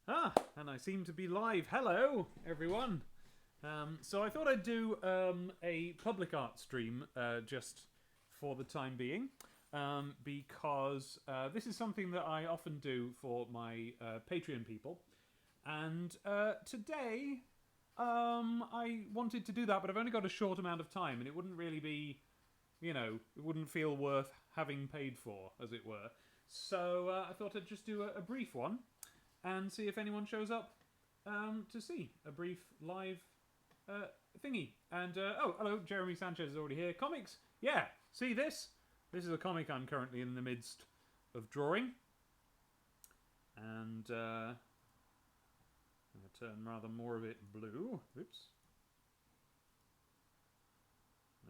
And I seem to be live. Hello, everyone. So I thought I'd do a public art stream just for the time being, because this is something that I often do for my Patreon people. And today I wanted to do that, but I've only got a short amount of time, and it wouldn't really be, it wouldn't feel worth having paid for, as it were. So I thought I'd just do a brief one and see if anyone shows up to see a brief live thingy. And hello, Jeremy Sanchez is already here. Comics, yeah. See this? This is a comic I'm currently in the midst of drawing, and I'm going to turn rather more of it blue. Oops.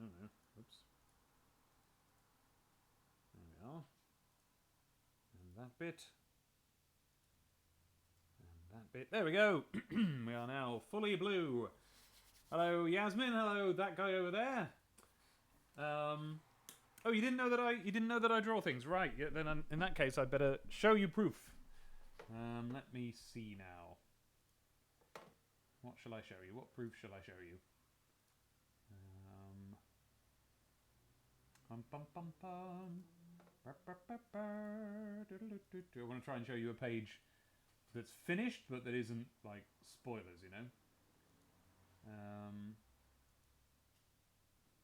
Oh no. Oops. There we are. And that bit. That bit. There we go. We are now fully blue. Hello, Yasmin. Hello, that guy over there. Oh, you didn't know that I draw things, right? Yeah, then in that case, I'd better show you proof. Let me see now. What shall I show you? What proof shall I show you? Bum bum bum bum. I want to try and show you a page that's finished, but that isn't like spoilers, you know.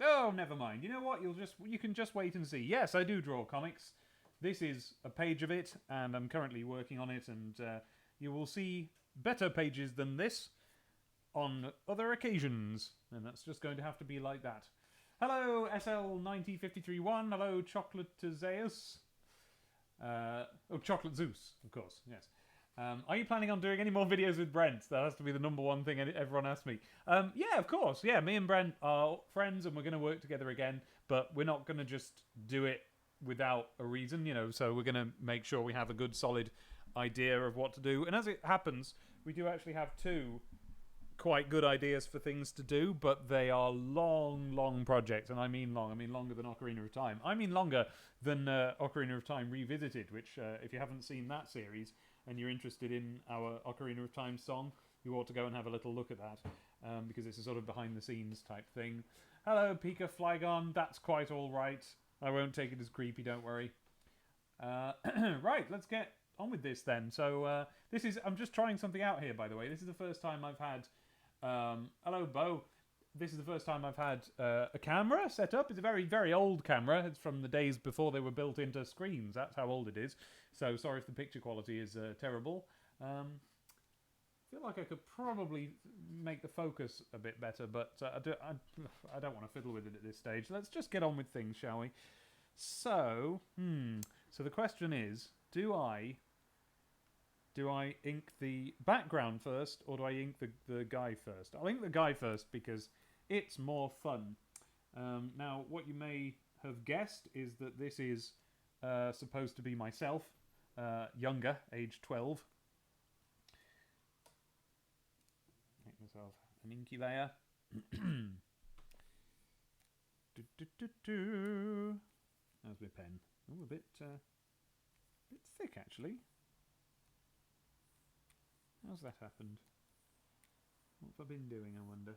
Oh, never mind. You know what? You can just wait and see. Yes, I do draw comics. This is a page of it, and I'm currently working on it. And you will see better pages than this on other occasions, and that's just going to have to be like that. Hello, SL90531. Hello, Chocolate Zeus. Chocolate Zeus, of course. Yes. Are you planning on doing any more videos with Brent? That has to be the number one thing everyone asks me. Yeah, of course. Yeah, me and Brent are friends and we're going to work together again, but we're not going to just do it without a reason, so we're going to make sure we have a good, solid idea of what to do. And as it happens, we do actually have two quite good ideas for things to do, but they are long projects, and I mean long. I mean longer than Ocarina of Time. I mean longer than Ocarina of Time Revisited, which if you haven't seen that series and you're interested in our Ocarina of Time song, you ought to go and have a little look at that, because it's a sort of behind the scenes type thing. Hello, Pika Flygon. That's quite all right. I won't take it as creepy, don't worry. Right, let's get on with this then. So I'm just trying something out here, by the way. This is the first time I've had hello, Bo. This is the first time I've had a camera set up. It's a very, very old camera. It's from the days before they were built into screens. That's how old it is. So sorry if the picture quality is terrible. I feel like I could probably make the focus a bit better, but I don't want to fiddle with it at this stage. Let's just get on with things, shall we? So the question is, do I ink the background first, or do I ink the guy first? I'll ink the guy first because it's more fun. Now, what you may have guessed is that this is supposed to be myself, younger, age 12. Make myself an inky layer. How's my pen? Oh, a bit thick, actually. How's that happened? What have I been doing, I wonder?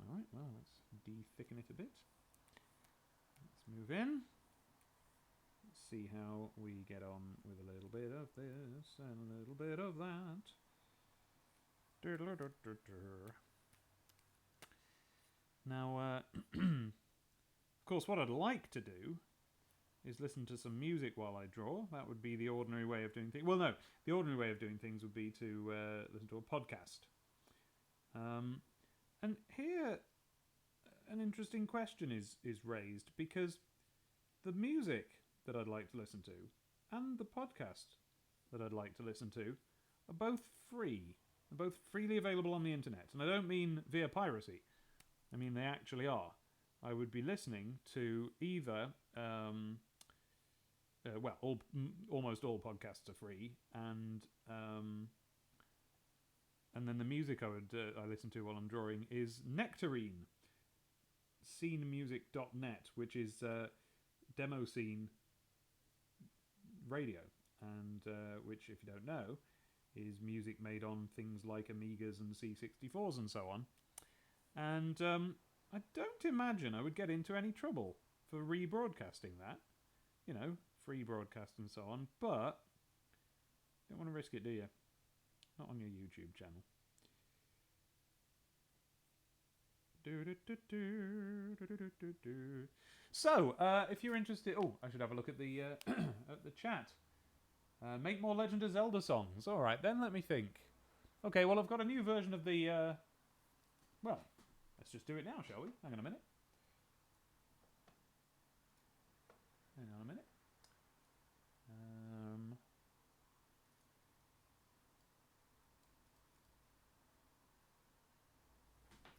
Alright, well, let's de-thicken it a bit. Let's move in. Let's see how we get on with a little bit of this and a little bit of that. Now, of course, what I'd like to do is listen to some music while I draw. That would be the ordinary way of doing things. Well, no, the ordinary way of doing things would be to listen to a podcast. And here, an interesting question is raised, because the music that I'd like to listen to and the podcast that I'd like to listen to are both free. They're both freely available on the internet. And I don't mean via piracy. I mean they actually are. I would be listening to either... almost all podcasts are free, and then the music I listen to while I'm drawing is Nectarine, scenemusic.net, which is demo scene radio. and which, if you don't know, is music made on things like Amigas and C64s and so on. And I don't imagine I would get into any trouble for rebroadcasting that. You know, free broadcast and so on, but don't want to risk it, do you? Not on your YouTube channel. So, if you're interested... Oh, I should have a look at the at the chat. Make more Legend of Zelda songs. All right, then, let me think. Okay, well, I've got a new version of the... Well, let's just do it now, shall we? Hang on a minute. Hang on a minute.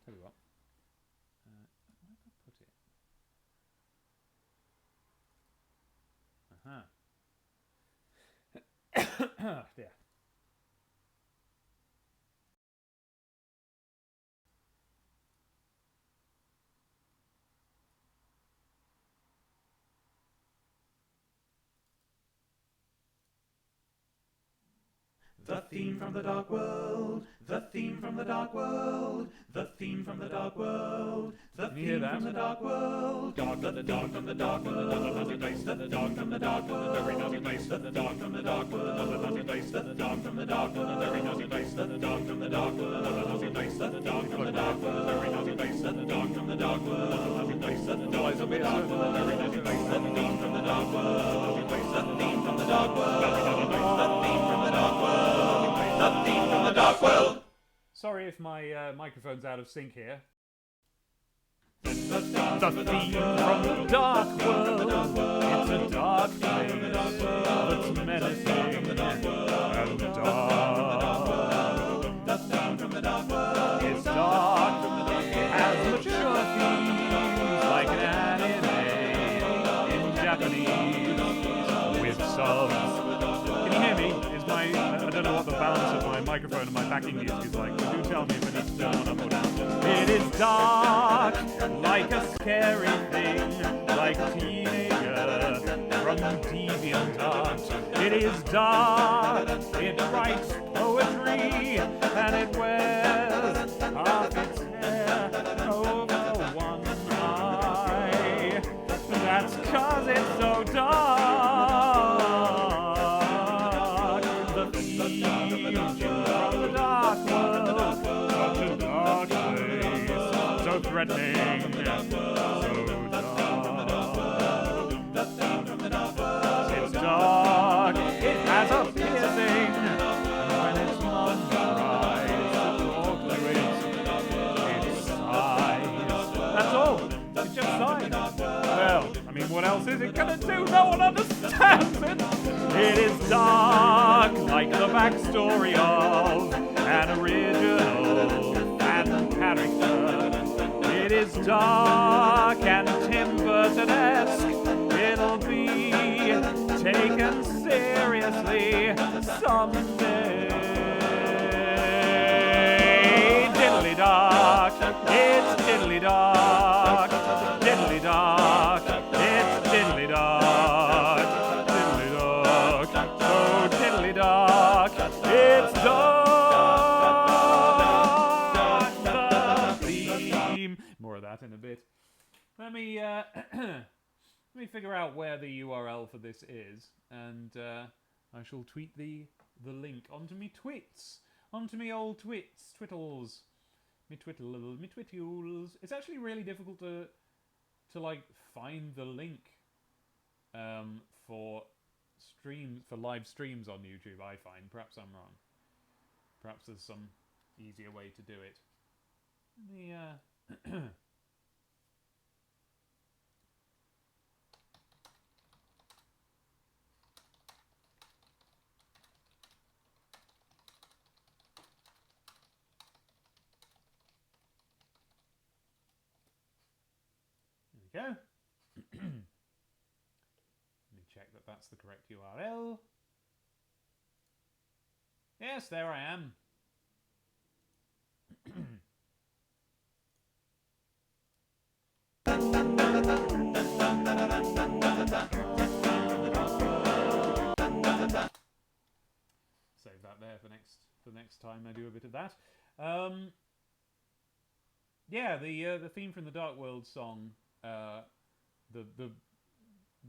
Tell you what. Where did I put it? There. The theme from the dark world, the theme from the dark world, the theme from the dark world, the theme from the dark world, dog from the dog from the dark world, the naughty dice, the dog from the dark world, the very naughty dice, the dog from the dark world, the naughty dice, the dog from the dark world, the very naughty dice, the dog from the dark world, the naughty dice, the dog from the dark world, the very naughty dice, the dog from the dark world, the naughty dice, the dog from the dark world, the very naughty dice, the theme from the dark world, the naughty dice, the theme from the dark world, the naughty dice, the theme from the dark world. The theme from the dark world. Sorry if my microphone's out of sync here. The theme from the dark world. It's a dark place that's menacing and dark. The theme from the dark world. It's dark. It has mature themes like an anime in Japanese with subs. Can you hear me? I don't know what the balance of my microphone and my backing music is like, so do tell me if I need to turn one up or down. It is dark, like a scary thing, like a teenager from DeviantArt. It is dark, it writes poetry, and it wears half its hair over one eye. That's 'cause it's so dark. Threatening, so dark. It's dark, it has a piercing, and when it's on your eyes, talk to it sighs. That's all, it just sighs. Well, I mean, what else is it gonna do? No one understands it. It is dark, like the backstory of an original fan character. It is dark and Tim Burton-esque. It'll be taken seriously someday. Diddly dark, it's diddly dark. Diddly dark, it's diddly dark. Diddly dark, so diddly dark, it's dark. More of that in a bit. Let me figure out where the URL for this is, and I shall tweet the link onto me twits, onto me old twittles, me twittules. It's actually really difficult to like find the link for live streams on YouTube. I find, perhaps I'm wrong. Perhaps there's some easier way to do it. Let me There we go. Let me check that that's the correct URL. Yes, there I am. there for next time I do a bit of that. Yeah, the theme from the Dark World song, the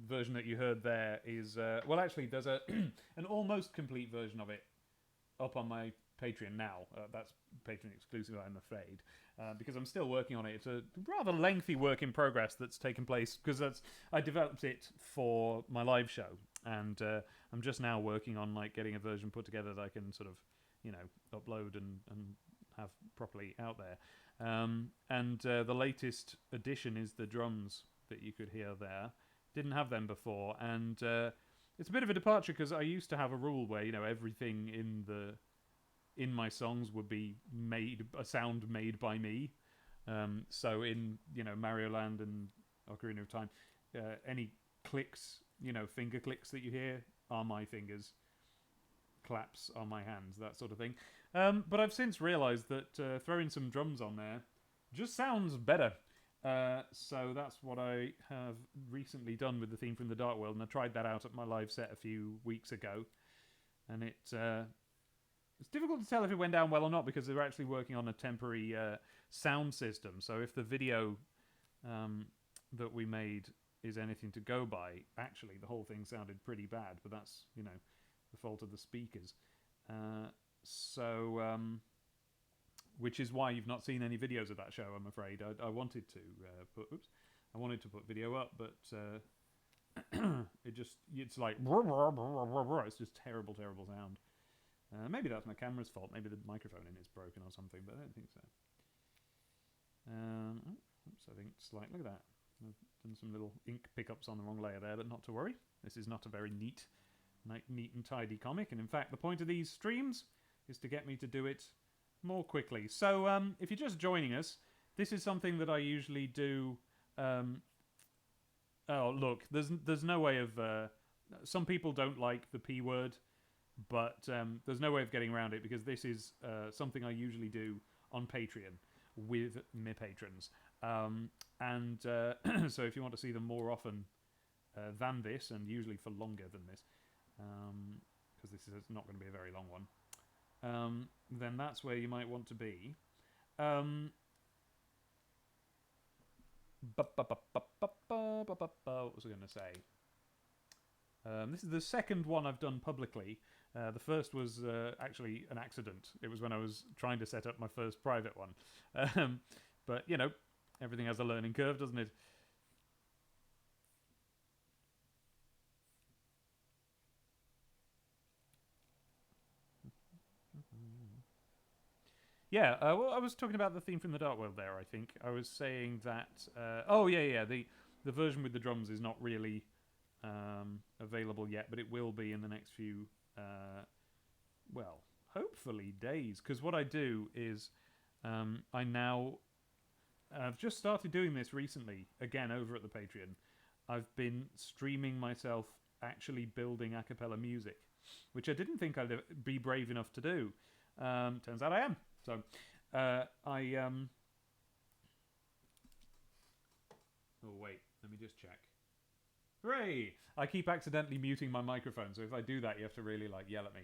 version that you heard there is well, actually, there's a an almost complete version of it up on my Patreon now. That's Patreon exclusive, I'm afraid, because I'm still working on it. It's a rather lengthy work in progress that's taken place because I developed it for my live show, and I'm just now working on like getting a version put together that I can sort of, upload and have properly out there. And the latest addition is the drums that you could hear there. Didn't have them before, and it's a bit of a departure because I used to have a rule where everything in my songs would be a sound made by me. So in Mario Land and Ocarina of Time, any clicks, finger clicks that you hear are my fingers, claps are my hands, that sort of thing. But I've since realised that throwing some drums on there just sounds better. So that's what I have recently done with the theme from the Dark World, and I tried that out at my live set a few weeks ago, and it's difficult to tell if it went down well or not because they're actually working on a temporary sound system. So if the video that we made is anything to go by, actually the whole thing sounded pretty bad, but that's the fault of the speakers. Which is why you've not seen any videos of that show, I'm afraid. I wanted to put video up, but it's like it's just terrible sound. Maybe that's my camera's fault. Maybe the microphone in it's broken or something, but I don't think so. Oops, I think slight. Look at that. I've done some little ink pickups on the wrong layer there, but not to worry. This is not a very neat and tidy comic, and in fact, the point of these streams is to get me to do it more quickly. So if you're just joining us, this is something that I usually do. Oh look, there's no way of some people don't like the P word, but there's no way of getting around it because this is something I usually do on Patreon with my patrons, and so if you want to see them more often than this, and usually for longer than this, because this is not going to be a very long one, then that's where you might want to be. What was I going to say? This is the second one I've done publicly. The first was actually an accident. It was when I was trying to set up my first private one. But, everything has a learning curve, doesn't it? Yeah, well, I was talking about the theme from the Dark World there, I think. I was saying that... the version with the drums is not really available yet, but it will be in the next few, hopefully days. Because what I do is I've just started doing this recently, again, over at the Patreon. I've been streaming myself actually building a cappella music, which I didn't think I'd be brave enough to do. Turns out I am. So, Oh, wait. Let me just check. Hooray! I keep accidentally muting my microphone, so if I do that, you have to really, yell at me.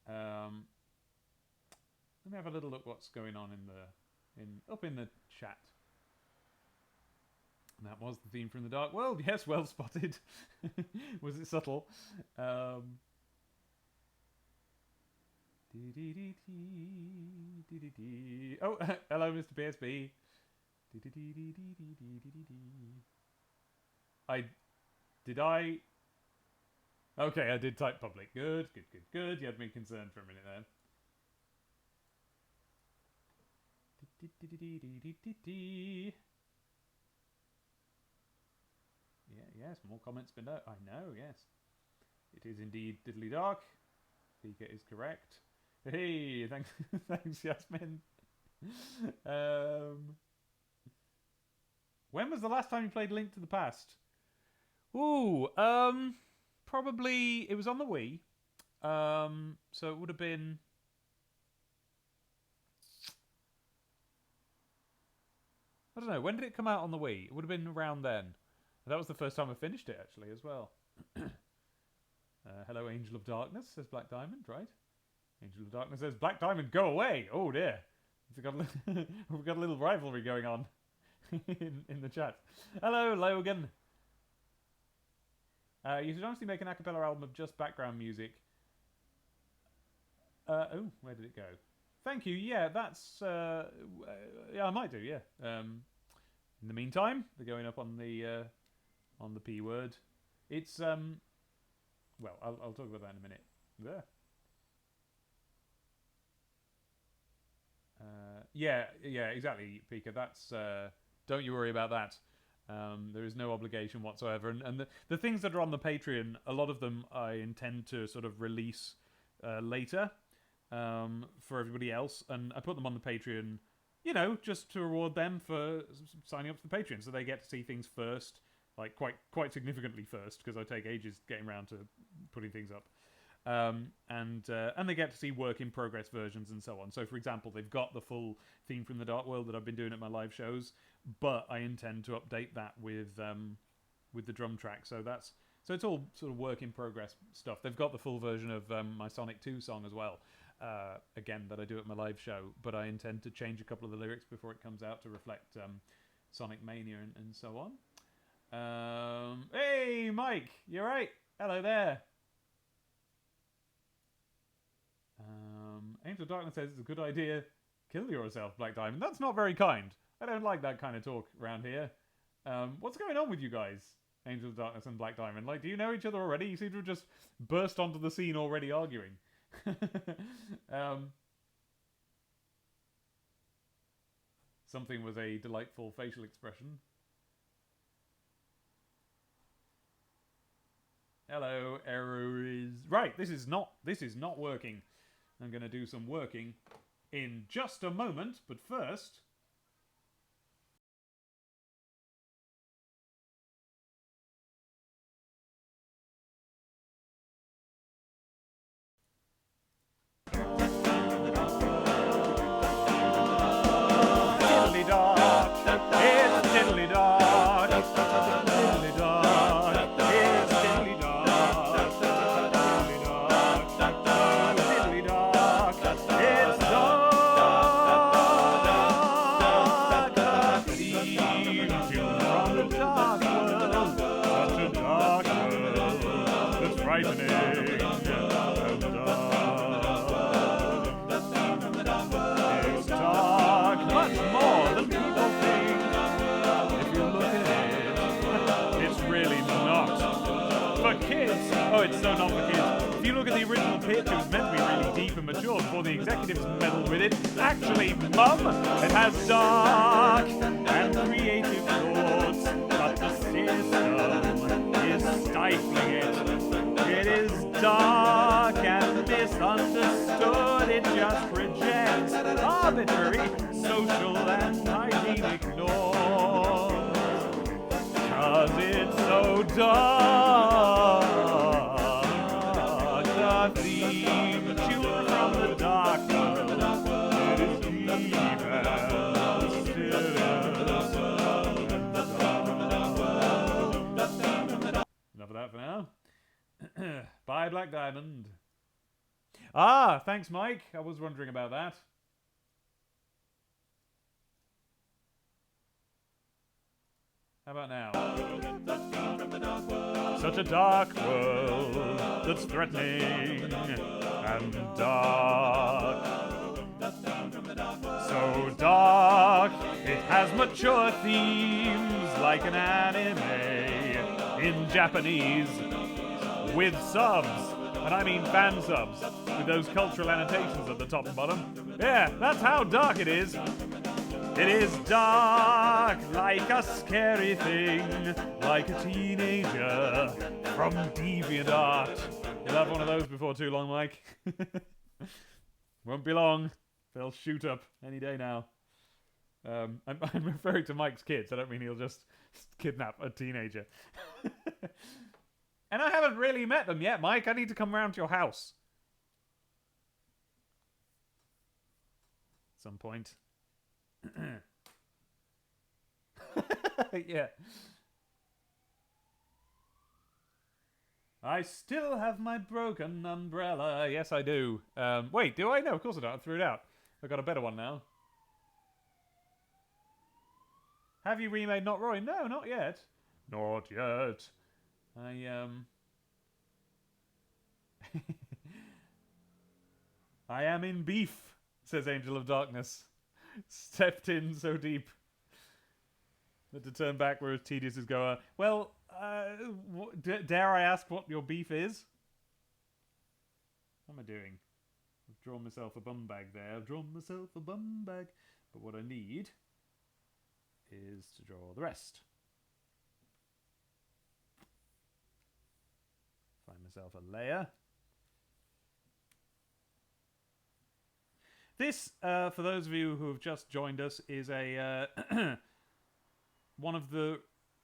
Let me have a little look what's going on up in the chat. And that was the theme from the Dark World. Yes, well spotted. Was it subtle? Oh, hello, Mr. PSB. Okay, I did type public. Good. You had me concerned for a minute then. Yes, more comments below. I know, yes. It is indeed diddly dark. Pika is correct. Hey, thanks, Yasmin. When was the last time you played Link to the Past? Ooh, probably it was on the Wii. So it would have been. I don't know. When did it come out on the Wii? It would have been around then. That was the first time I finished it, actually, as well. Hello, Angel of Darkness, says Black Diamond, right? Angel of Darkness says, Black Diamond, go away! Oh dear. We've got a little rivalry going on in the chat. Hello, Logan. You should honestly make an a cappella album of just background music. Oh, where did it go? Thank you. Yeah, that's... yeah, I might do, yeah. In the meantime, they're going up on the P word. It's... well, I'll talk about that in a minute. There. Yeah, exactly, Pika. That's... don't you worry about that. There is no obligation whatsoever. And the things that are on the Patreon, a lot of them I intend to sort of release later for everybody else. And I put them on the Patreon, you know, just to reward them for signing up to the Patreon. So they get to see things first, like quite significantly first, because I take ages getting around to putting things up. And they get to see work in progress versions and so on. So, for example, they've got the full theme from the Dark World that I've been doing at my live shows, but I intend to update that with the drum track. So it's all sort of work in progress stuff. They've got the full version of my Sonic 2 song as well, again, that I do at my live show, but I intend to change a couple of the lyrics before it comes out to reflect Sonic Mania and so on. Hey, Mike, you alright? Hello there. Angel of Darkness says it's a good idea. Kill yourself, Black Diamond. That's not very kind. I don't like that kind of talk around here. What's going on with you guys? Angel of Darkness and Black Diamond. Like, do you know each other already? You seem to have just burst onto the scene already arguing. Something was a delightful facial expression. Hello, error is... Right, this is not working. I'm going to do some working in just a moment, but first... Diddly dog, it's diddly dog, diddly dog, it's diddly dog, diddly dog, diddly dog, it's dog, the theme from the dark world, such a dark world, that's frightening and dark. It's dark, much more than people think. If you look at it, it's really not for kids. Oh, it's so not for kids. If you look at the original pitch, it was meant to be really deep and mature before the executives meddled with it. Actually, Mum, it has dark and creative thoughts, but the system is stifling it. It is dark and misunderstood. It just rejects arbitrary social and hygienic norms. 'Cause it's so dark. The theme, children from the dark world. It is deep and still. Enough of that for now. Bye, Black Diamond. Ah, thanks, Mike. I was wondering about that. How about now? Such a dark world that's threatening and dark. So dark, it has mature themes like an anime in Japanese with subs. And I mean fan subs, with those cultural annotations at the top and bottom. Yeah, that's how dark it is. It is dark, like a scary thing, like a teenager from DeviantArt. You'll have one of those before too long, Mike. Won't be long. They'll shoot up any day now. I'm referring to Mike's kids. I don't mean he'll just kidnap a teenager. And I haven't really met them yet, Mike. I need to come round to your house. At some point. Yeah. I still have my broken umbrella. Yes, I do. Wait, do I? No, of course I don't. I threw it out. I've got a better one now. Have you remade Not Roy? No, not yet. Not yet. I am in beef, says Angel of Darkness. Stepped in so deep that to turn back were as tedious as go. Well, dare I ask what your beef is? What am I doing? I've drawn myself a bum bag there. I've drawn myself a bum bag. But what I need is to draw the rest. Find myself a layer. This, for those of you who have just joined us, is a one of the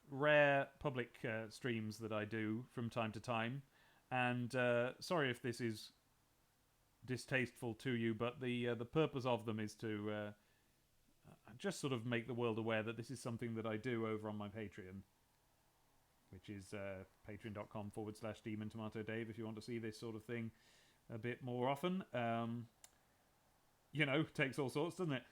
rare public streams that I do from time to time. And sorry if this is distasteful to you, but the purpose of them is to just sort of make the world aware that this is something that I do over on my Patreon, which is patreon.com/DemonTomatoDave if you want to see this sort of thing a bit more often. You know, takes all sorts, doesn't it?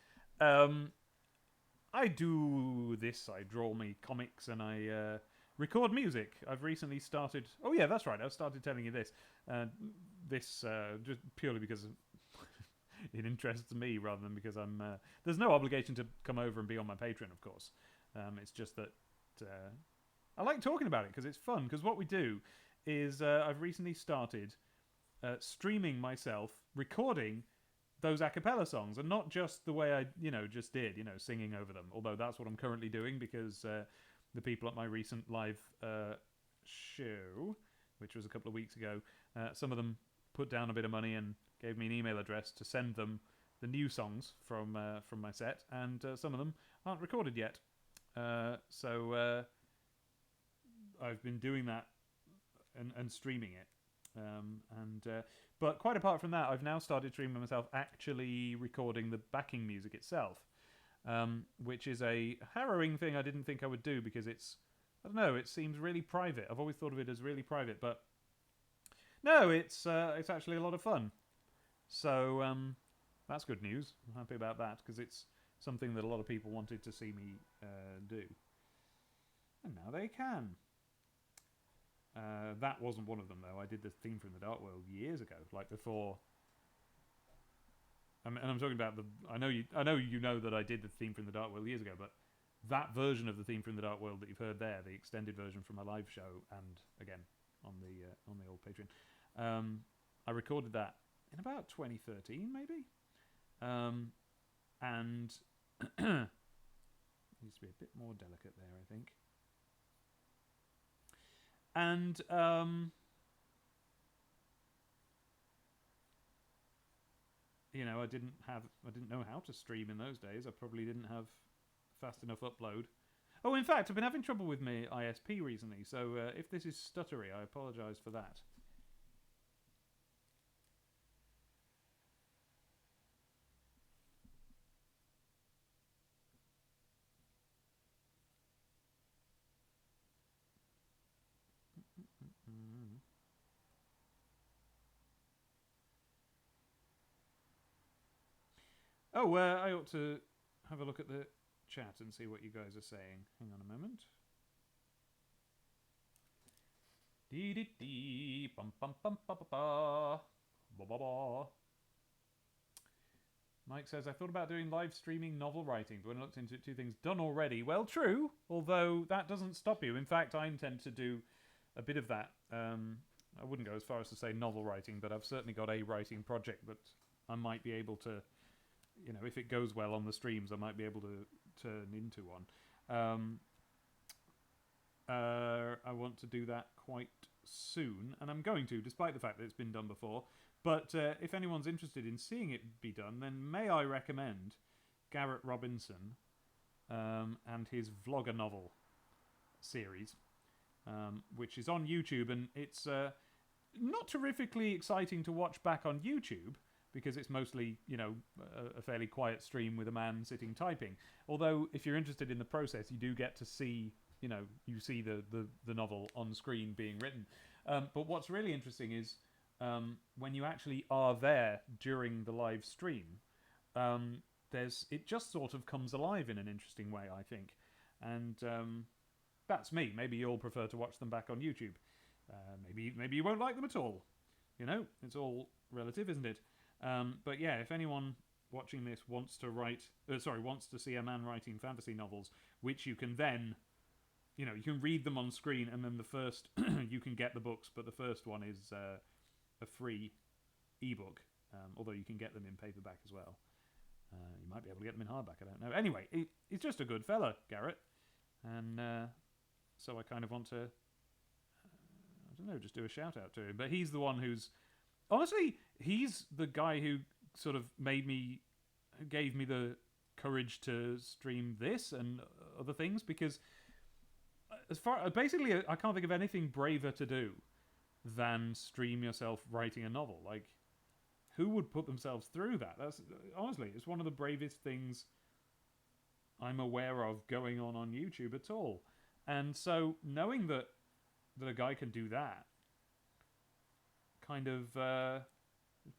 I do this. I draw me comics and I record music. I've recently started... Oh, yeah, that's right. I've started telling you this. This just purely because it interests me rather than because I'm... there's no obligation to come over and be on my Patreon, of course. It's just that I like talking about it because it's fun. Because what we do is I've recently started streaming myself, recording those a cappella songs, and not just the way I, just did, singing over them. Although that's what I'm currently doing because the people at my recent live show, which was a couple of weeks ago, some of them put down a bit of money and gave me an email address to send them the new songs from my set, and some of them aren't recorded yet. So I've been doing that and streaming it. But quite apart from that, I've now started streaming myself actually recording the backing music itself, which is a harrowing thing I didn't think I would do because it seems really private. I've always thought of it as really private, but no, it's actually a lot of fun. So that's good news. I'm happy about that because it's something that a lot of people wanted to see me do. And now they can. That wasn't one of them, though. I did the theme from the Dark World years ago, like before. And I'm talking about I know you know that I did the theme from the Dark World years ago, but that version of the theme from the Dark World that you've heard there, the extended version from my live show, and again on the old Patreon, I recorded that in about 2013, maybe. And it needs to be a bit more delicate there, I think. And I didn't know how to stream in those days. I probably didn't have fast enough upload. Oh, in fact, I've been having trouble with my ISP recently, so if this is stuttery, I apologise for that. Oh, I ought to have a look at the chat and see what you guys are saying. Hang on a moment. Dee dee dee, bum bum bum ba ba ba, ba ba ba. Mike says, I thought about doing live streaming novel writing, but when I looked into it, 2 things done already. Well, true, although that doesn't stop you. In fact, I intend to do a bit of that. I wouldn't go as far as to say novel writing, but I've certainly got a writing project that I might be able to, if it goes well on the streams, I might be able to turn into one. I want to do that quite soon, and I'm going to, despite the fact that it's been done before. But if anyone's interested in seeing it be done, then may I recommend Garrett Robinson and his Vlogger novel series, which is on YouTube, and it's not terrifically exciting to watch back on YouTube, because it's mostly, a fairly quiet stream with a man sitting typing. Although, if you're interested in the process, you do get to see, you see the novel on screen being written. But what's really interesting is when you actually are there during the live stream, it just sort of comes alive in an interesting way, I think. And that's me. Maybe you'll prefer to watch them back on YouTube. Maybe you won't like them at all. You know, it's all relative, isn't it? But yeah, if anyone watching this wants to see a man writing fantasy novels, which you can then, you can read them on screen, and then the first, you can get the books, but the first one is a free ebook, although you can get them in paperback as well. You might be able to get them in hardback, I don't know. Anyway, he's just a good fella, Garrett. And so I kind of want to, just do a shout out to him. But he's the one who's, honestly, he's the guy who sort of gave me the courage to stream this and other things, because basically I can't think of anything braver to do than stream yourself writing a novel. Like, who would put themselves through that? Honestly, it's one of the bravest things I'm aware of going on YouTube at all. And so knowing that a guy can do that kind of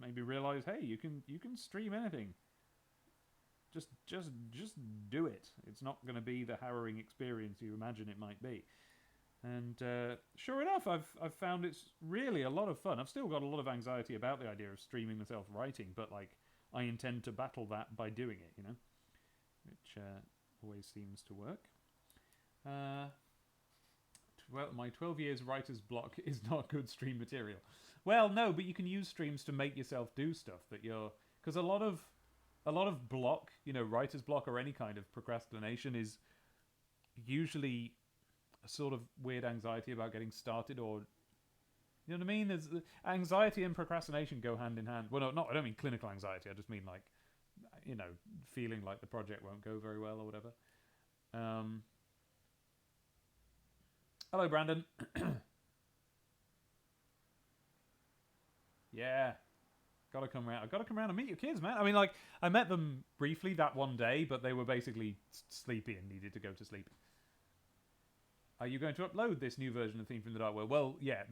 made me realize, hey, you can stream anything. Just do it. It's not going to be the harrowing experience you imagine it might be. And sure enough, I've found it's really a lot of fun. I've still got a lot of anxiety about the idea of streaming myself writing, but like, I intend to battle that by doing it, which always seems to work. My 12 years writer's block is not good stream material. Well, no, but you can use streams to make yourself do stuff because a lot of block, writer's block or any kind of procrastination is usually a sort of weird anxiety about getting started, or you know what I mean? There's anxiety and procrastination go hand in hand. Well, no, I don't mean clinical anxiety. I just mean like, feeling like the project won't go very well or whatever. Hello, Brandon. Yeah. Gotta come around. I've got to come around and meet your kids, man. I mean, like, I met them briefly that one day, but they were basically sleepy and needed to go to sleep. Are you going to upload this new version of Theme from the Dark World? Well, yeah,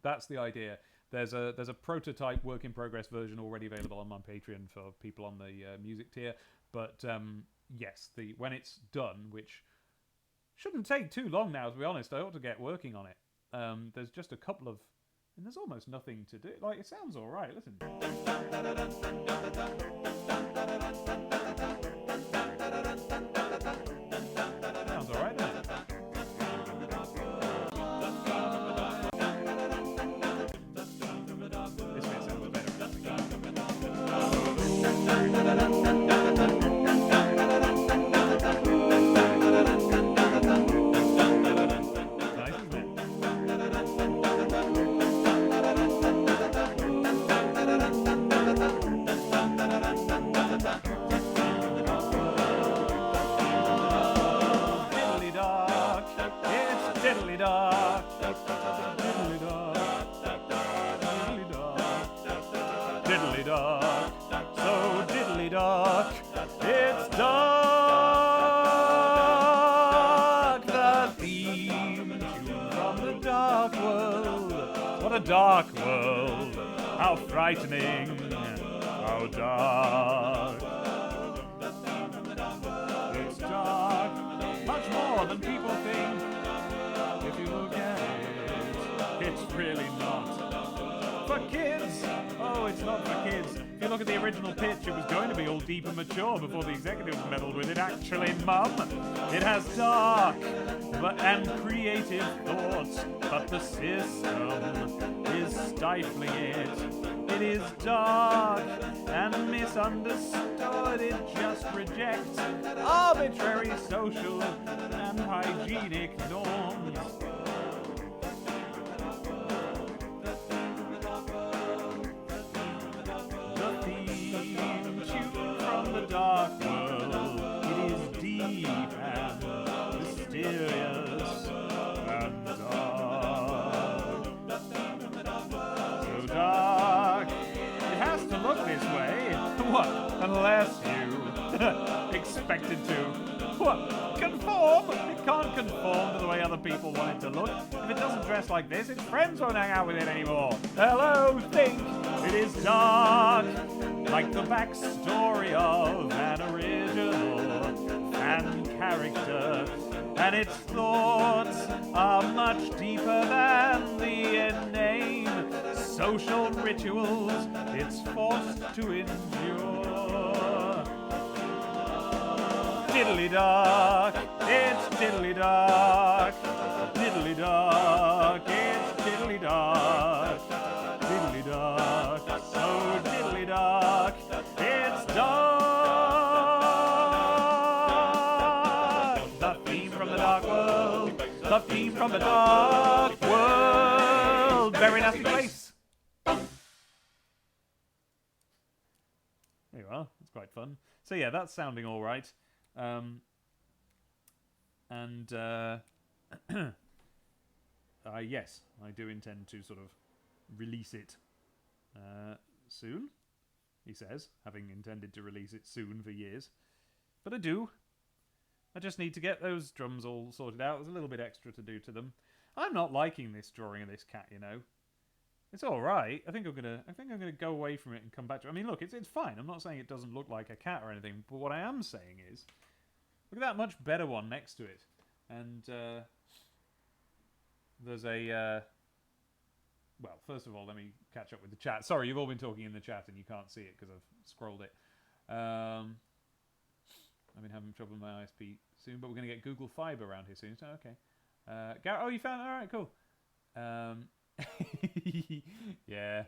that's the idea. There's a prototype work in progress version already available on my Patreon for people on the music tier. But yes, when it's done, which shouldn't take too long now, to be honest. I ought to get working on it. There's just a couple of, and there's almost nothing to do. Like, it sounds all right. Listen. Sounds all right, doesn't it? This bit sounds better. Nice, isn't it? Diddly dark, it's diddly dark, diddly dark, diddly dark, diddly dark, so diddly dark, it's dark. The theme tune from the dark world. What a dark world! How frightening! How dark! It's dark, much more than people think. If you look at it, it's really not for kids. Oh, it's not for kids. If you look at the original pitch, it was going to be all deep and mature before the executives meddled with it. Actually, Mum, it has dark and creative thoughts, but the system is stifling it. It is dark and misunderstood. It just rejects arbitrary social and hygienic norms. The theme tune from the dark world. It is deep and mysterious and dark. So dark. It has to look this way. What? Unless you expect it to. What? Conform? It can't conform to the way other people want it to look. If it doesn't dress like this, its friends won't hang out with it anymore. Hello, think it is dark, like the backstory of an original fan character. And its thoughts are much deeper than the inane social rituals it's forced to endure. Diddly dark, it's diddly dark. Diddly dark, it's diddly dark. Diddly dark, so diddly dark, it's dark. The theme from the dark world, the theme from the dark world. Very nasty place. There you are, that's quite fun. So yeah, that's sounding all right. Yes, I do intend to sort of release it soon, he says, having intended to release it soon for years. But I do. I just need to get those drums all sorted out. There's a little bit extra to do to them. I'm not liking this drawing of this cat, you know. It's all right. I think I'm gonna go away from it and come back to it. I mean, look, it's fine. I'm not saying it doesn't look like a cat or anything, but what I am saying is, look at that much better one next to it. And there's a well, first of all, let me catch up with the chat. Sorry, you've all been talking in the chat and you can't see it because I've scrolled it. I've been having trouble with my ISP soon, but we're going to get Google Fiber around here soon. So okay. Garrett, oh, you found it? All right, cool. Yeah,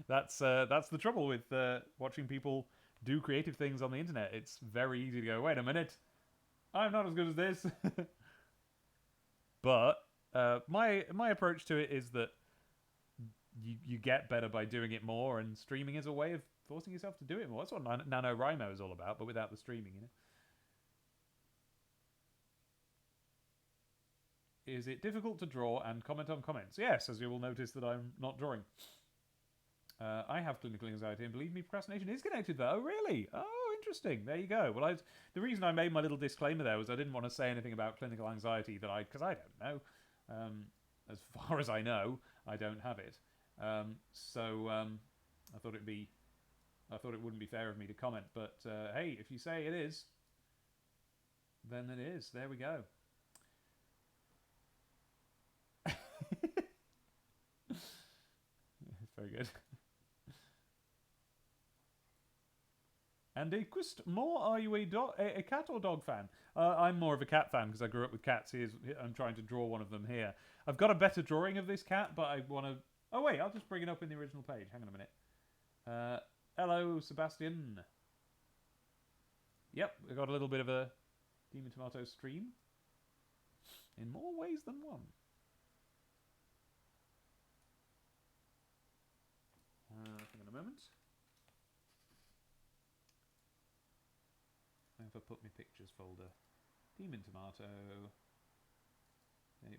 that's the trouble with watching people do creative things on the internet. It's very easy to go, wait a minute, I'm not as good as this. But my approach to it is that you get better by doing it more, and streaming is a way of forcing yourself to do it more. That's what NaNoWriMo is all about, but without the streaming, you know. Is it difficult to draw and comment on comments? Yes, as you will notice that I'm not drawing. I have clinical anxiety, and believe me, procrastination is connected though. Oh, really? Oh, interesting. There you go. Well, the reason I made my little disclaimer there was I didn't want to say anything about clinical anxiety because I don't know. As far as I know, I don't have it. So I thought it wouldn't be fair of me to comment. But hey, if you say it is, then it is. There we go. Very good. Andy Quist, more are you a cat or dog fan? I'm more of a cat fan because I grew up with cats. I'm trying to draw one of them here. I've got a better drawing of this cat, but I want to... Oh wait, I'll just bring it up in the original page. Hang on a minute. Hello, Sebastian. Yep, we got a little bit of a Demon Tomato stream. In more ways than one. Hang on a moment. If I put my pictures folder, Demon Tomato.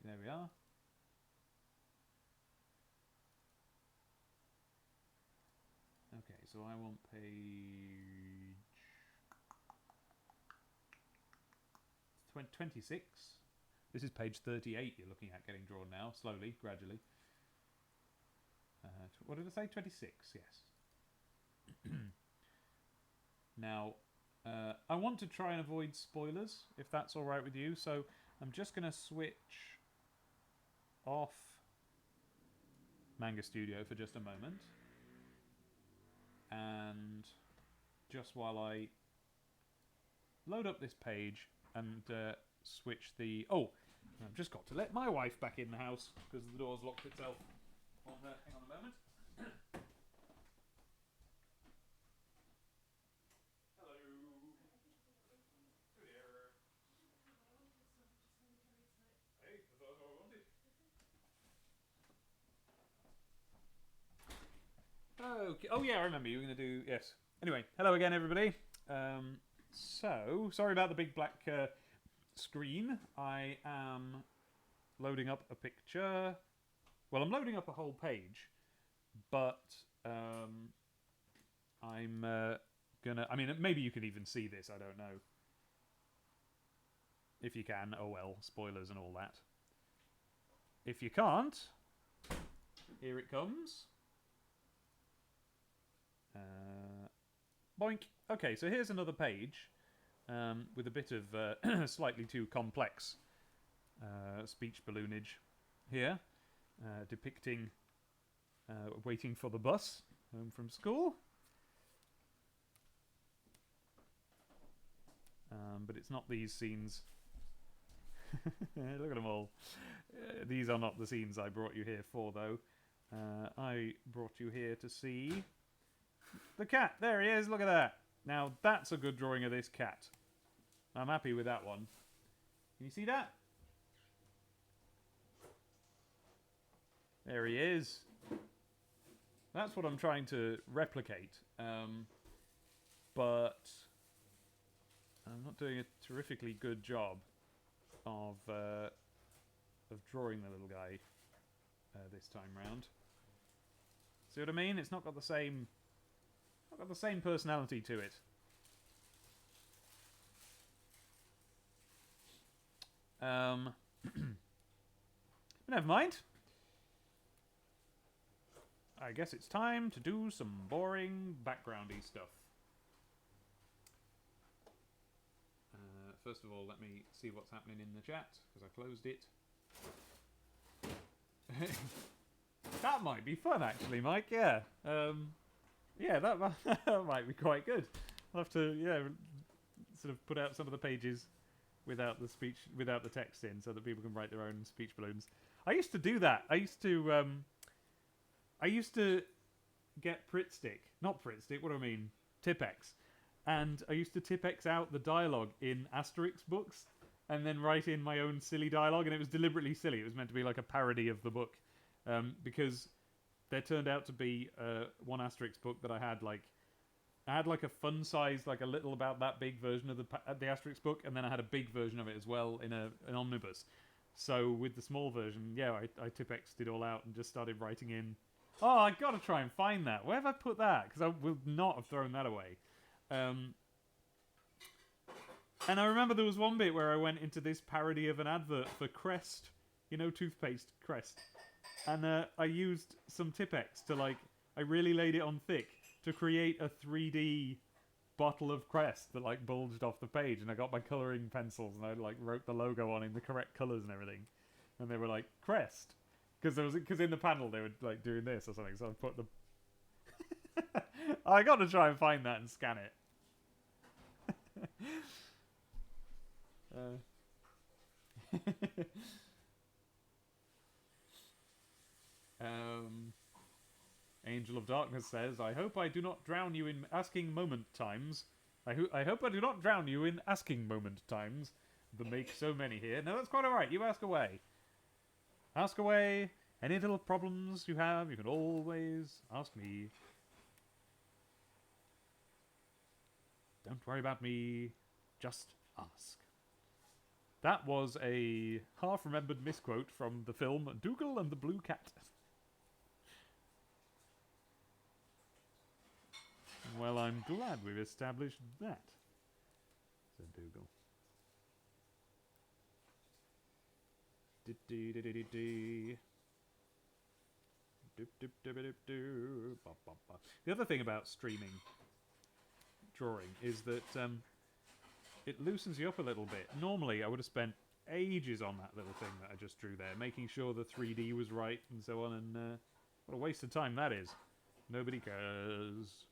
There we are. Okay, so I want page 26. This is page 38 you're looking at getting drawn now, slowly, gradually. What did I say? 26, yes. Now, I want to try and avoid spoilers, if that's all right with you. So I'm just going to switch off Manga Studio for just a moment. And just while I load up this page and switch the... Oh, I've just got to let my wife back in the house because the door's locked itself on her. Hang on a moment. Okay. Oh yeah, I remember you were going to do... Yes. Anyway, hello again, everybody. So, sorry about the big black screen. I am loading up a picture. Well, I'm loading up a whole page, but I'm gonna... I mean, maybe you can even see this, I don't know. if you can. Oh well, spoilers and all that. If you can't, here it comes. Boink. Okay, so here's another page with a bit of slightly too complex speech balloonage here, depicting waiting for the bus home from school. But it's not these scenes. Look at them all. These are not the scenes I brought you here for, though. I brought you here to see the cat. There he is. Look at that. Now, that's a good drawing of this cat. I'm happy with that one. Can you see that? There he is. That's what I'm trying to replicate. But I'm not doing a terrifically good job of drawing the little guy this time round. See what I mean? It's not got the same personality to it. But never mind. I guess it's time to do some boring backgroundy stuff. First of all, let me see what's happening in the chat, because I closed it. That might be fun, actually, Mike. Yeah. Yeah, that might be quite good. I'll have to, sort of put out some of the pages without the text in, so that people can write their own speech balloons. I used to do that. I used to get Tipp-Ex. And I used to Tipp-Ex out the dialogue in Asterix books and then write in my own silly dialogue, and it was deliberately silly. It was meant to be like a parody of the book, because there turned out to be one Asterix book that I had like a fun size, like a little about that big version of the Asterix book, and then I had a big version of it as well in an omnibus. So with the small version, I Tipp-Ex'd it all out and just started writing in. Oh, I gotta try and find that. Where have I put that? Because I would not have thrown that away. And I remember there was one bit where I went into this parody of an advert for Crest, toothpaste Crest, and I used some Tipp-Ex to I really laid it on thick to create a 3D bottle of Crest that bulged off the page, and I got my colouring pencils and I wrote the logo on in the correct colours and everything, and they were Crest, because in the panel they were doing this or something, so I put the I got to try and find that and scan it. Angel of Darkness says, I hope I do not drown you in asking moment times. I hope I do not drown you in asking moment times. There make so many here. No, that's quite alright. You ask away. Ask away. Any little problems you have, you can always ask me. Don't worry about me. Just ask. That was a half-remembered misquote from the film Dougal and the Blue Cat. Well, I'm glad we've established that, said Dougal. The other thing about streaming drawing is that it loosens you up a little bit. Normally, I would have spent ages on that little thing that I just drew there, making sure the 3D was right and so on, and what a waste of time that is. Nobody cares.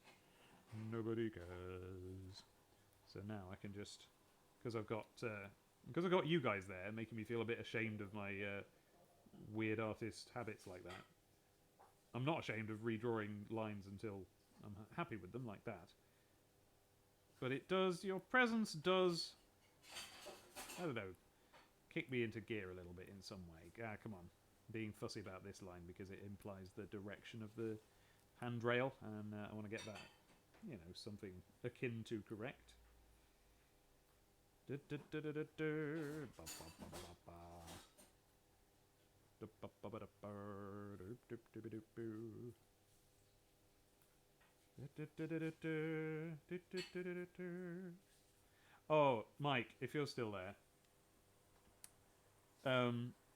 Nobody cares. So now I can just, because I've got you guys there, making me feel a bit ashamed of my weird artist habits like that. I'm not ashamed of redrawing lines until I'm happy with them like that. But it does, your presence does, I don't know, kick me into gear a little bit in some way. Come on. Being fussy about this line because it implies the direction of the handrail, and I want to get that, something akin to correct. Oh, Mike, if you're still there,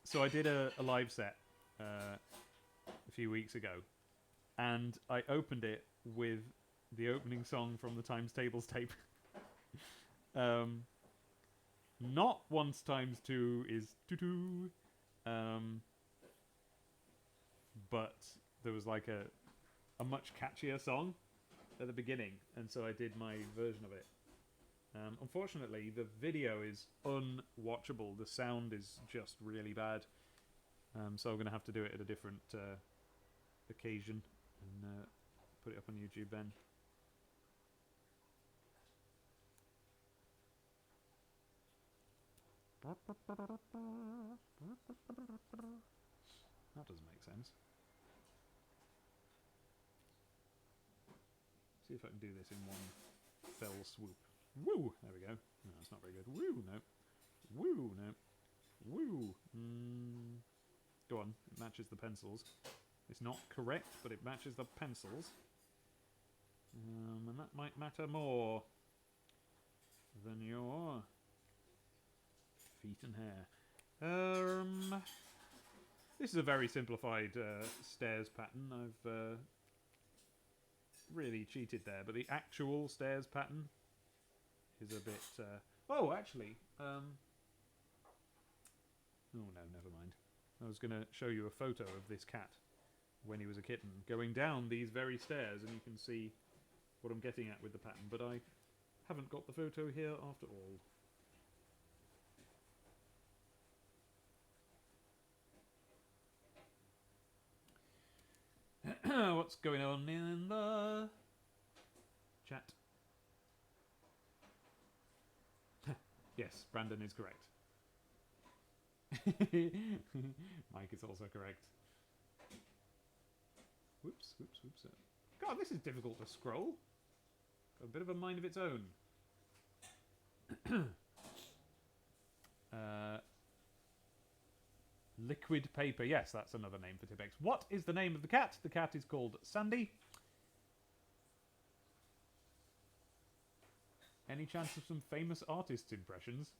So I did a live set a few weeks ago, and I opened it with the opening song from the Times Tables tape. Not once times two is two. But there was like a much catchier song at the beginning, and so I did my version of it. Unfortunately, the video is unwatchable. The sound is just really bad. So I'm going to have to do it at a different occasion and put it up on YouTube then. That doesn't make sense. See if I can do this in one fell swoop. Woo! There we go. No, that's not very good. Woo! No. Woo! No. Woo! Go on. It matches the pencils. It's not correct, but it matches the pencils. And that might matter more than your feet and hair. This is a very simplified stairs pattern. I've really cheated there, but the actual stairs pattern is a bit... oh, actually... oh, no, never mind. I was going to show you a photo of this cat when he was a kitten, going down these very stairs, and you can see what I'm getting at with the pattern, but I haven't got the photo here after all. What's going on in the chat? Yes, Brandon is correct. Mike is also correct. Whoops, whoops, whoops. God, this is difficult to scroll. Got a bit of a mind of its own. Liquid paper. Yes, that's another name for Tipex. What is the name of the cat? The cat is called Sandy. Any chance of some famous artist impressions?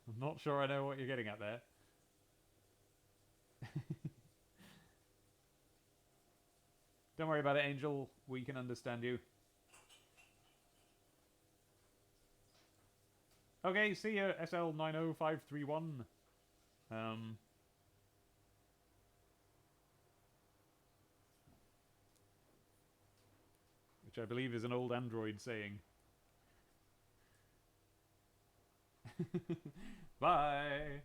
I'm not sure I know what you're getting at there. Don't worry about it, Angel. We can understand you. Okay, see ya, SL90531. Which I believe is an old Android saying. Bye!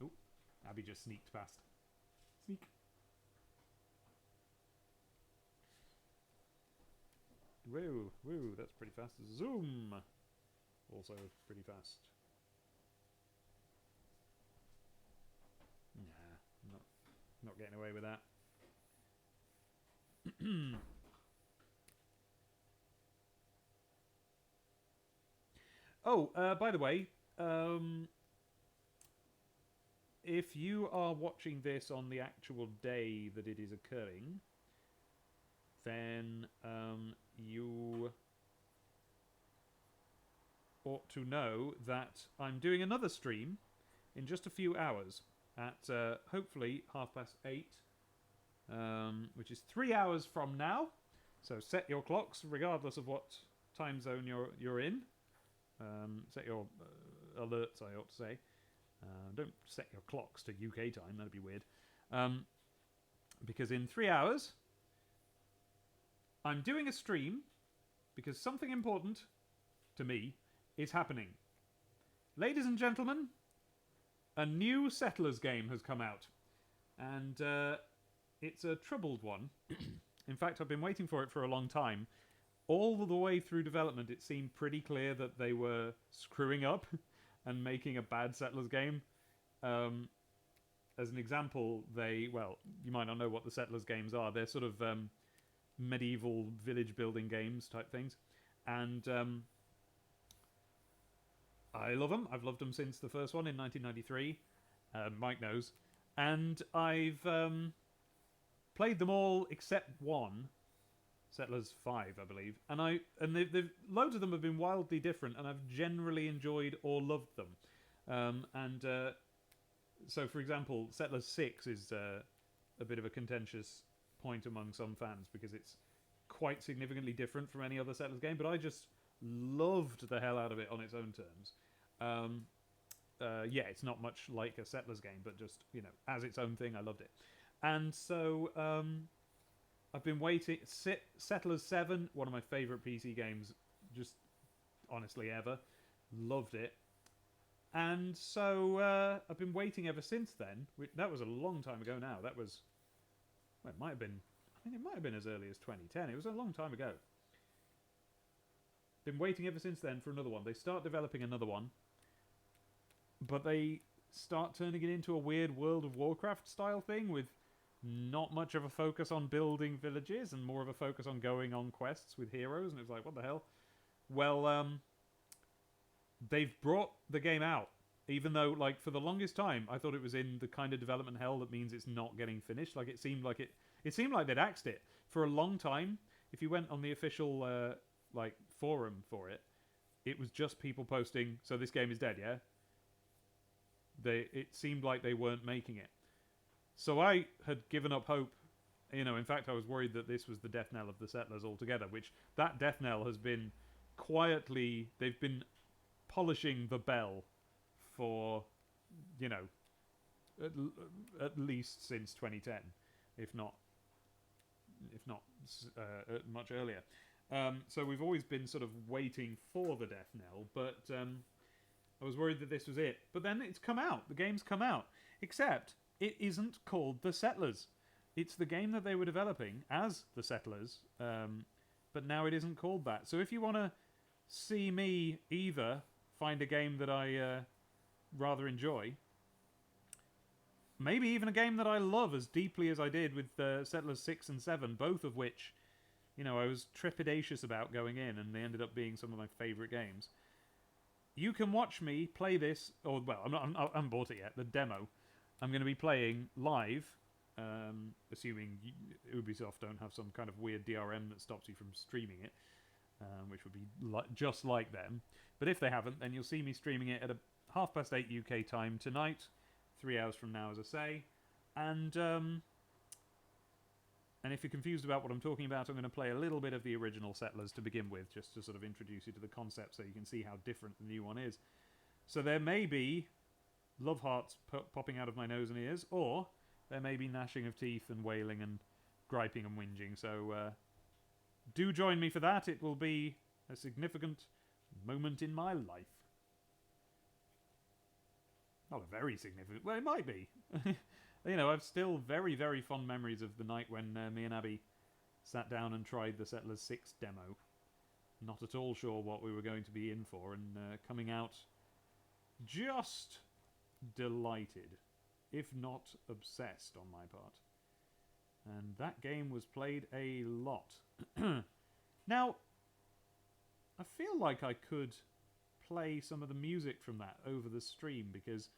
Oh, Abby just sneaked past. Sneak. Whoa, whoa, that's pretty fast. Zoom! Also pretty fast. Nah, not getting away with that. Oh, by the way, if you are watching this on the actual day that it is occurring, then you ought to know that I'm doing another stream in just a few hours at hopefully 8:30, which is 3 hours from now. So set your clocks, regardless of what time zone you're in. Set your alerts, I ought to say. Don't set your clocks to UK time, that'd be weird. Because in 3 hours, I'm doing a stream because something important to me is happening. Ladies and gentlemen, a new Settlers game has come out. And it's a troubled one. In fact, I've been waiting for it for a long time. All the way through development, it seemed pretty clear that they were screwing up and making a bad Settlers game. As an example, well, you might not know what the Settlers games are. They're sort of medieval village building games type things. And I love them. I've loved them since the first one in 1993. Mike knows. And I've played them all except one. Settlers 5, I believe, and they've loads of them have been wildly different, and I've generally enjoyed or loved them. So, for example, Settlers 6 is a bit of a contentious point among some fans because it's quite significantly different from any other Settlers game, but I just loved the hell out of it on its own terms. Yeah, it's not much like a Settlers game, but just, as its own thing, I loved it. And so I've been waiting. Settlers 7, one of my favourite PC games, just honestly ever. Loved it. And so I've been waiting ever since then. That was a long time ago now. That was, well, it might have been, I think it might have been as early as 2010. It was a long time ago. Been waiting ever since then for another one. They start developing another one, but they start turning it into a weird World of Warcraft style thing with not much of a focus on building villages and more of a focus on going on quests with heroes. And it was like, what the hell? Well, they've brought the game out, even though, like, for the longest time, I thought it was in the kind of development hell that means it's not getting finished. Like, it seemed like they'd axed it for a long time. If you went on the official forum for it, it was just people posting, so this game is dead, yeah? It seemed like they weren't making it. So I had given up hope. In fact, I was worried that this was the death knell of the Settlers altogether, which that death knell has been quietly, they've been polishing the bell for, at least since 2010, if not much earlier. So we've always been sort of waiting for the death knell, but I was worried that this was it. But then it's come out. The game's come out. Except it isn't called The Settlers. It's the game that they were developing as The Settlers, but now it isn't called that. So if you want to see me either find a game that I rather enjoy, maybe even a game that I love as deeply as I did with Settlers 6 and 7, both of which, I was trepidatious about going in, and they ended up being some of my favourite games. You can watch me play this, I haven't bought it yet, the demo. I'm going to be playing live, assuming Ubisoft don't have some kind of weird DRM that stops you from streaming it, which would be just like them. But if they haven't, then you'll see me streaming it at 8:30 UK time tonight, 3 hours from now, as I say. And if you're confused about what I'm talking about, I'm going to play a little bit of the original Settlers to begin with, just to sort of introduce you to the concept so you can see how different the new one is. So there may be love hearts popping out of my nose and ears, or there may be gnashing of teeth and wailing and griping and whinging. So do join me for that. It will be a significant moment in my life. Not a very significant... Well, it might be. I've still very, very fond memories of the night when me and Abby sat down and tried the Settlers 6 demo. Not at all sure what we were going to be in for, and coming out just delighted, if not obsessed on my part. And that game was played a lot. Now, I feel like I could play some of the music from that over the stream because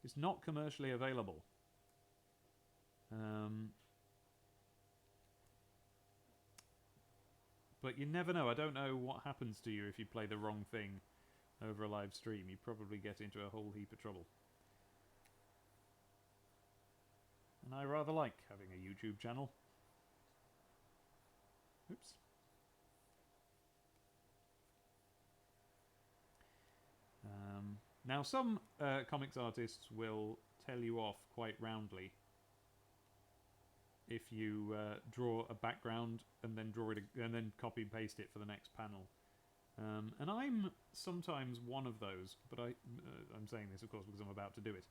it's not commercially available. But you never know. I don't know what happens to you if you play the wrong thing over a live stream. You probably get into a whole heap of trouble. And I rather like having a YouTube channel. Oops. Now, some comics artists will tell you off quite roundly if you draw a background and then and then copy and paste it for the next panel. And I'm sometimes one of those, but I'm saying this, of course, because I'm about to do it.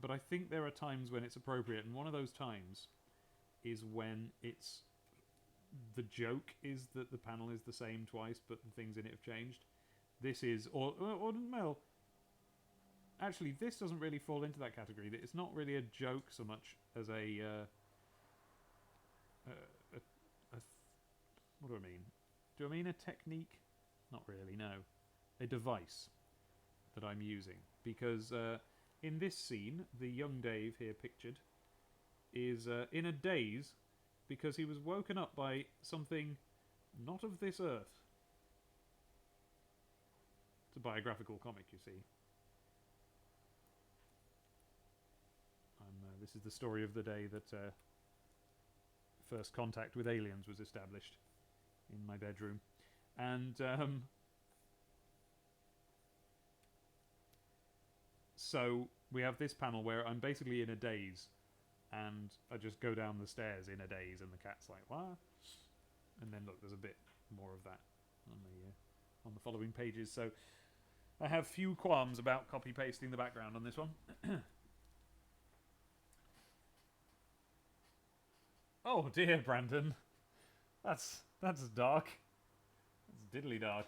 But I think there are times when it's appropriate, and one of those times is when the joke is that the panel is the same twice, but the things in it have changed. This is, well, actually, this doesn't really fall into that category. It's not really a joke so much as what do I mean? Do I mean a technique? Not really, no. A device that I'm using. Because in this scene, the young Dave here pictured is in a daze because he was woken up by something not of this earth. It's a biographical comic, you see. This is the story of the day that first contact with aliens was established in my bedroom. And so we have this panel where I'm basically in a daze, and I just go down the stairs in a daze, and the cat's like, "What?" And then look, there's a bit more of that on the following pages. So I have few qualms about copy pasting the background on this one. Oh dear, Brandon, that's dark. That's diddly dark.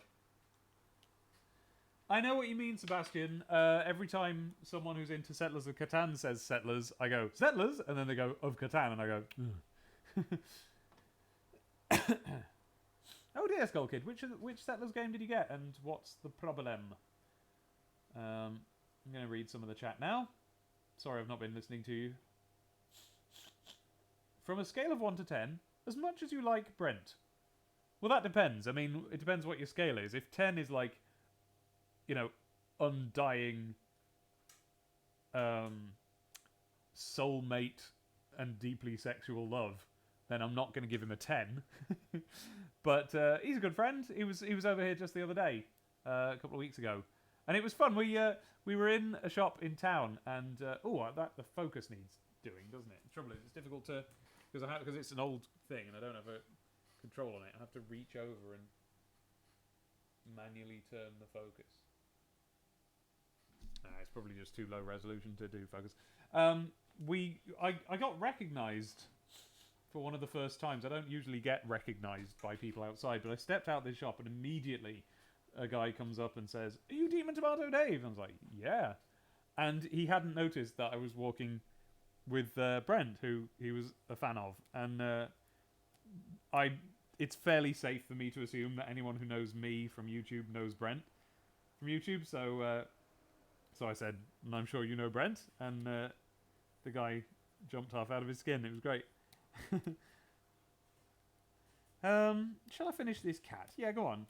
I know what you mean, Sebastian. Every time someone who's into Settlers of Catan says Settlers, I go, Settlers? And then they go, of Catan, and I go, oh dear, Skull Kid, which Settlers game did you get, and what's the problem? I'm going to read some of the chat now. Sorry, I've not been listening to you. From a scale of 1 to 10, as much as you like Brent. Well, that depends. I mean, it depends what your scale is. If 10 is like, you know, undying soulmate and deeply sexual love, then I'm not going to give him a 10. But he's a good friend. He was over here just the other day, a couple of weeks ago, and it was fun. We were in a shop in town, and the focus needs doing, doesn't it? The trouble is, it's difficult to because it's an old thing and I don't have a control on it. I have to reach over and manually turn the focus. It's probably just too low resolution to do focus. I got recognised for one of the first times. I don't usually get recognised by people outside, but I stepped out this shop and immediately a guy comes up and says, "Are you Demon Tomato Dave?" And I was like, "Yeah." And he hadn't noticed that I was walking with Brent, who he was a fan of, and it's fairly safe for me to assume that anyone who knows me from YouTube knows Brent from YouTube. So I said, "And I'm sure you know Brent," and the guy jumped half out of his skin. It was great. Shall I finish this cat? Yeah, go on.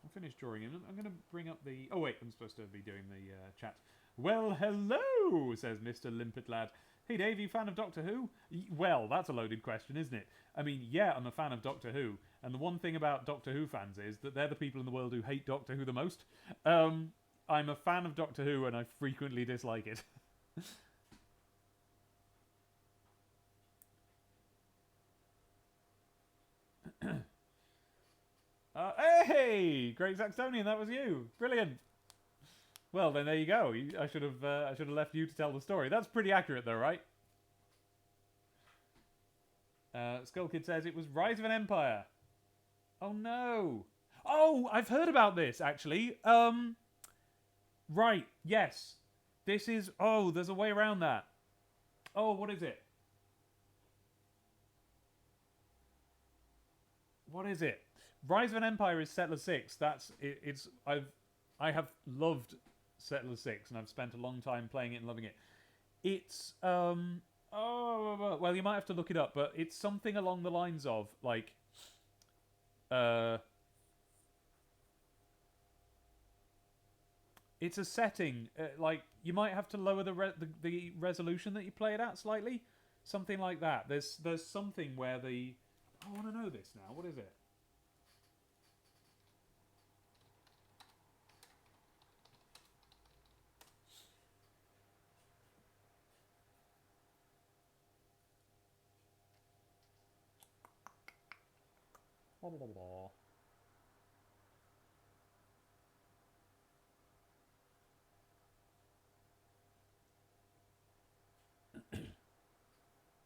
I'll finish drawing him. I'm going to bring up the... Oh, wait, I'm supposed to be doing the chat. Well, hello, says Mr. Limpet Lad. Hey, Dave, you fan of Doctor Who? Well, that's a loaded question, isn't it? I mean, yeah, I'm a fan of Doctor Who. And the one thing about Doctor Who fans is that they're the people in the world who hate Doctor Who the most. I'm a fan of Doctor Who, and I frequently dislike it. Hey, Great Saxtonian, that was you. Brilliant. Well, then there you go. I should have left you to tell the story. That's pretty accurate, though, right? Skull Kid says it was Rise of an Empire. Oh no. Oh, I've heard about this actually. Right. Yes. This is. Oh, there's a way around that. Oh, what is it? What is it? Rise of an Empire is Settler 6. That's it, I have loved Settler 6 and I've spent a long time playing it and loving it. It's oh well, you might have to look it up, but it's something along the lines of like it's a setting like you might have to lower the resolution that you play it at slightly, something like that. There's something where the I want to know this now. What is it?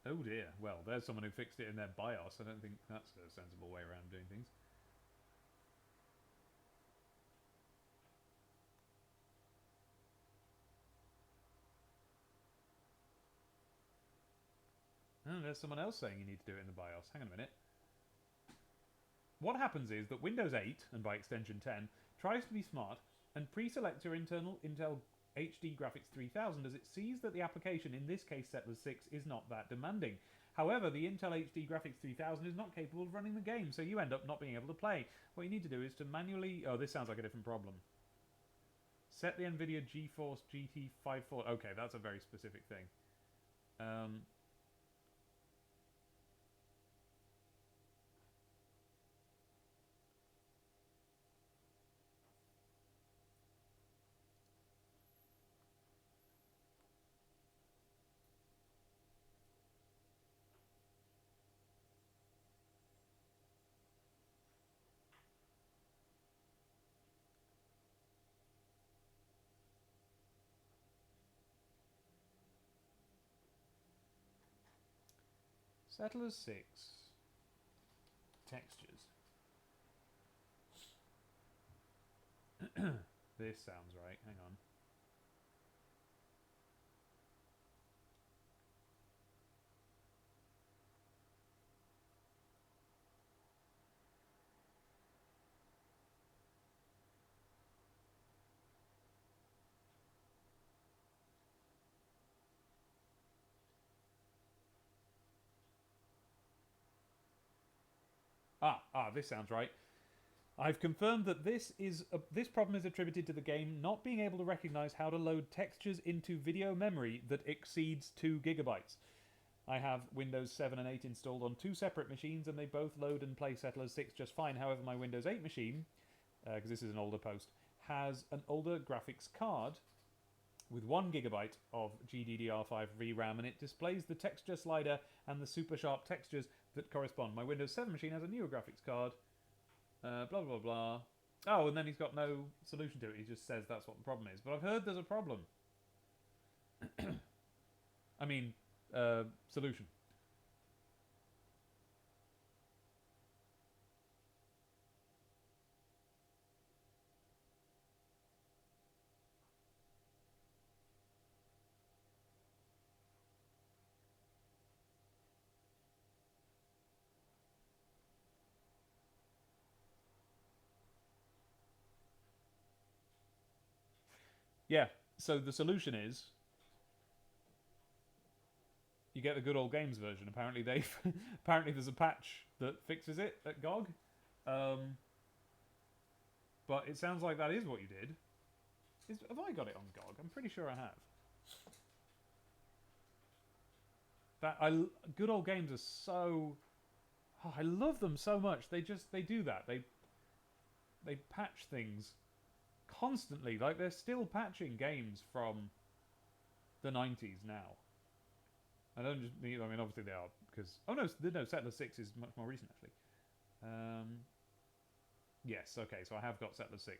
Oh dear. Well, there's someone who fixed it in their BIOS. I don't think that's a sensible way around doing things. Oh, there's someone else saying you need to do it in the BIOS. Hang on a minute. What happens is that Windows 8, and by extension 10, tries to be smart and pre-selects your internal Intel HD Graphics 3000 as it sees that the application, in this case Settlers 6, is not that demanding. However, the Intel HD Graphics 3000 is not capable of running the game, so you end up not being able to play. What you need to do is to manually... Oh, this sounds like a different problem. Set the NVIDIA GeForce GT 540... Okay, that's a very specific thing. Settlers 6. Textures. This sounds right. Hang on. This sounds right. I've confirmed that this problem is attributed to the game not being able to recognize how to load textures into video memory that exceeds 2 gigabytes. I have Windows 7 and 8 installed on 2 separate machines, and they both load and play Settlers 6 just fine. However, my Windows 8 machine, because this is an older post, has an older graphics card with 1 gigabyte of GDDR5 VRAM, and it displays the texture slider and the super sharp textures that correspond. My Windows 7 machine has a newer graphics card. Blah, blah, blah. Oh, and then he's got no solution to it. He just says that's what the problem is. But I've heard there's a problem. I mean, solution. Yeah, so the solution is you get the good old games version. Apparently apparently there's a patch that fixes it at GOG. But it sounds like that is what you did. Have I got it on GOG? I'm pretty sure I have. Good old games are so... Oh, I love them so much. They do that. They patch things constantly. Like, they're still patching games from the 90s now. I don't just mean... I mean, obviously they are, because... Oh, no, Settlers 6 is much more recent, actually. Yes, okay, so I have got Settlers 6.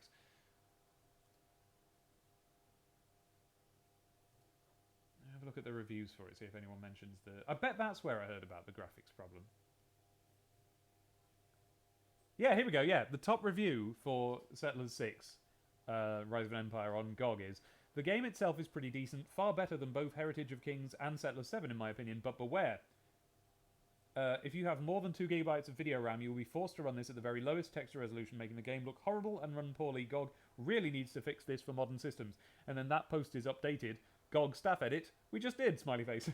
Have a look at the reviews for it, see if anyone mentions the... I bet that's where I heard about the graphics problem. Yeah, here we go, yeah. The top review for Settlers 6, Rise of an Empire on GOG is... The game itself is pretty decent, far better than both Heritage of Kings and Settlers 7 in my opinion, but beware. If you have more than 2 gigabytes of video RAM, you will be forced to run this at the very lowest texture resolution, making the game look horrible and run poorly. GOG really needs to fix this for modern systems. And then that post is updated. GOG staff edit. We just did, smiley face.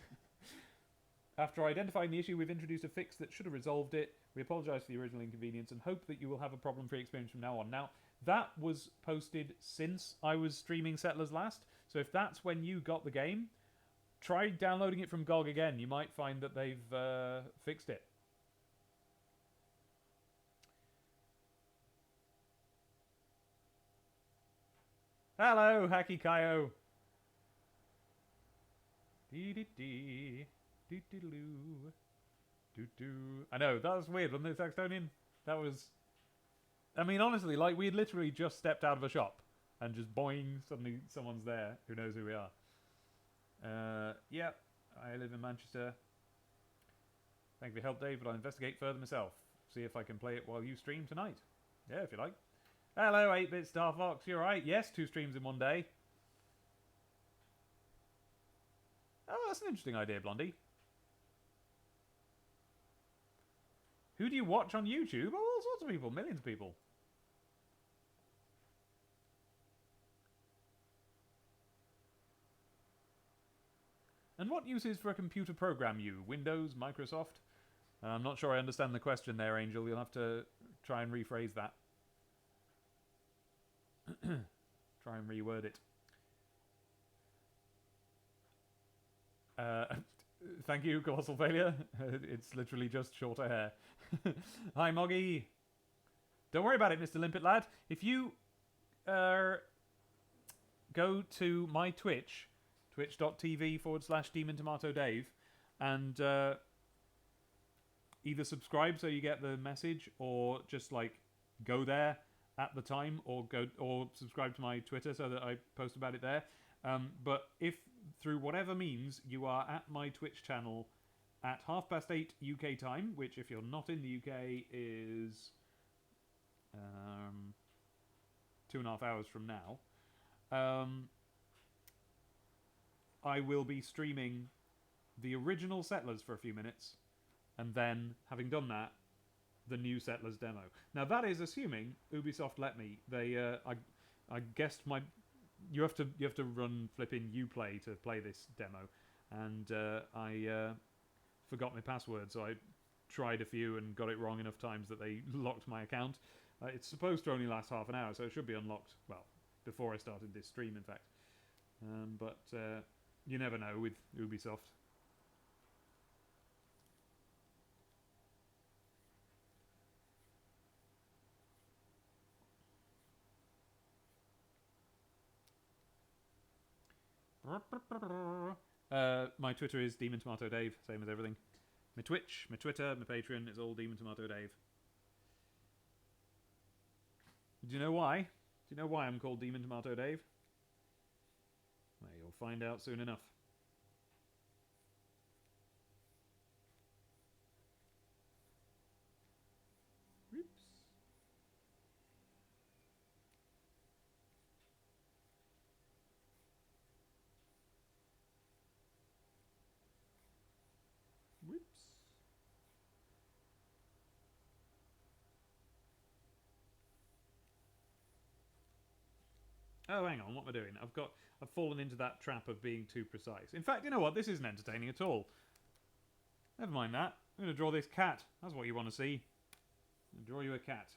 After identifying the issue, we've introduced a fix that should have resolved it. We apologise for the original inconvenience and hope that you will have a problem-free experience from now on. Now, that was posted since I was streaming Settlers last, so if that's when you got the game, try downloading it from GOG again. You might find that they've fixed it. Hello, Hacky Kaio. Dee-dee-dee. Doo-doo-doo. Doo-doo. I know, that was weird, wasn't it, Saxtonian? That was... I mean, honestly, like, we had literally just stepped out of a shop and just boing, suddenly someone's there who knows who we are. Yeah, I live in Manchester. Thank you for your help, Dave, but I'll investigate further myself. See if I can play it while you stream tonight. Yeah, if you like. Hello, 8-bit Star Fox. You alright? Yes, 2 streams in one day. Oh, that's an interesting idea, Blondie. Who do you watch on YouTube? Oh, all sorts of people. Millions of people. And what uses for a computer program you? Windows, Microsoft? I'm not sure I understand the question there, Angel. You'll have to try and rephrase that. Try and reword it. Thank you, Colossal Failure. It's literally just shorter hair. Hi, Moggy. Don't worry about it, Mr. Limpet Lad. If you go to my Twitch, twitch.tv/Demon Tomato Dave, and either subscribe so you get the message, or just like go there at the time, or subscribe to my Twitter so that I post about it there. But if through whatever means you are at my Twitch channel at 8:30 UK time, which if you're not in the UK is 2.5 hours from now, I will be streaming the original Settlers for a few minutes, and then, having done that, the new Settlers demo. Now that is assuming Ubisoft let me. They, I guessed my, you have to run flipping Uplay to play this demo, and I forgot my password, so I tried a few and got it wrong enough times that they locked my account. It's supposed to only last half an hour, so it should be unlocked, well, before I started this stream, in fact. But you never know with Ubisoft. My Twitter is Demon Tomato Dave, same as everything. My Twitch, my Twitter, my Patreon, it's all Demon Tomato Dave. Do you know why? Do you know why I'm called Demon Tomato Dave? Well, you'll find out soon enough. Oops. Whoops. Oh, hang on, what am I doing? I've fallen into that trap of being too precise. In fact, you know what? This isn't entertaining at all. Never mind that. I'm going to draw this cat. That's what you want to see. I'll draw you a cat.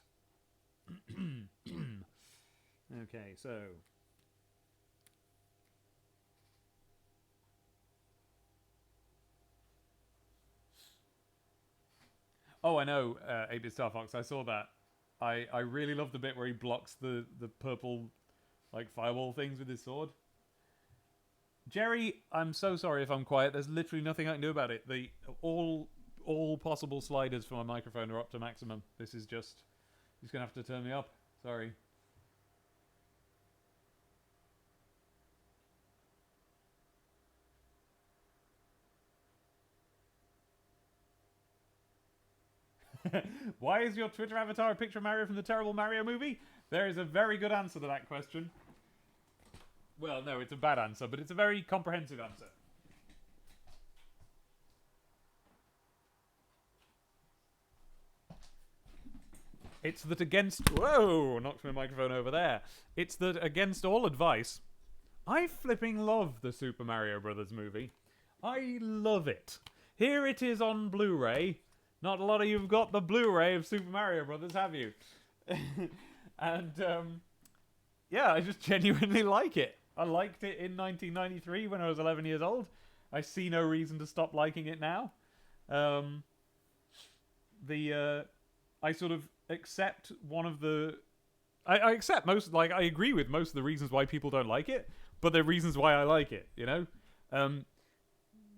Okay, so... Oh, I know, 8-Bit Star Fox. I saw that. I really love the bit where he blocks the purple, like, fireball things with his sword. Jerry, I'm so sorry if I'm quiet. There's literally nothing I can do about it. All possible sliders for my microphone are up to maximum. This is just... He's going to have to turn me up. Sorry. Why is your Twitter avatar a picture of Mario from the terrible Mario movie? There is a very good answer to that question. Well, no, it's a bad answer, but it's a very comprehensive answer. It's that against... Whoa! Knocked my microphone over there. It's that against all advice, I flipping love the Super Mario Brothers movie. I love it. Here it is on Blu-ray. Not a lot of you've got the Blu-ray of Super Mario Brothers, have you? And, yeah, I just genuinely like it. I liked it in 1993 when I was 11 years old. I see no reason to stop liking it now. I sort of accept one of the... I accept most, like, I agree with most of the reasons why people don't like it, but they're reasons why I like it, you know?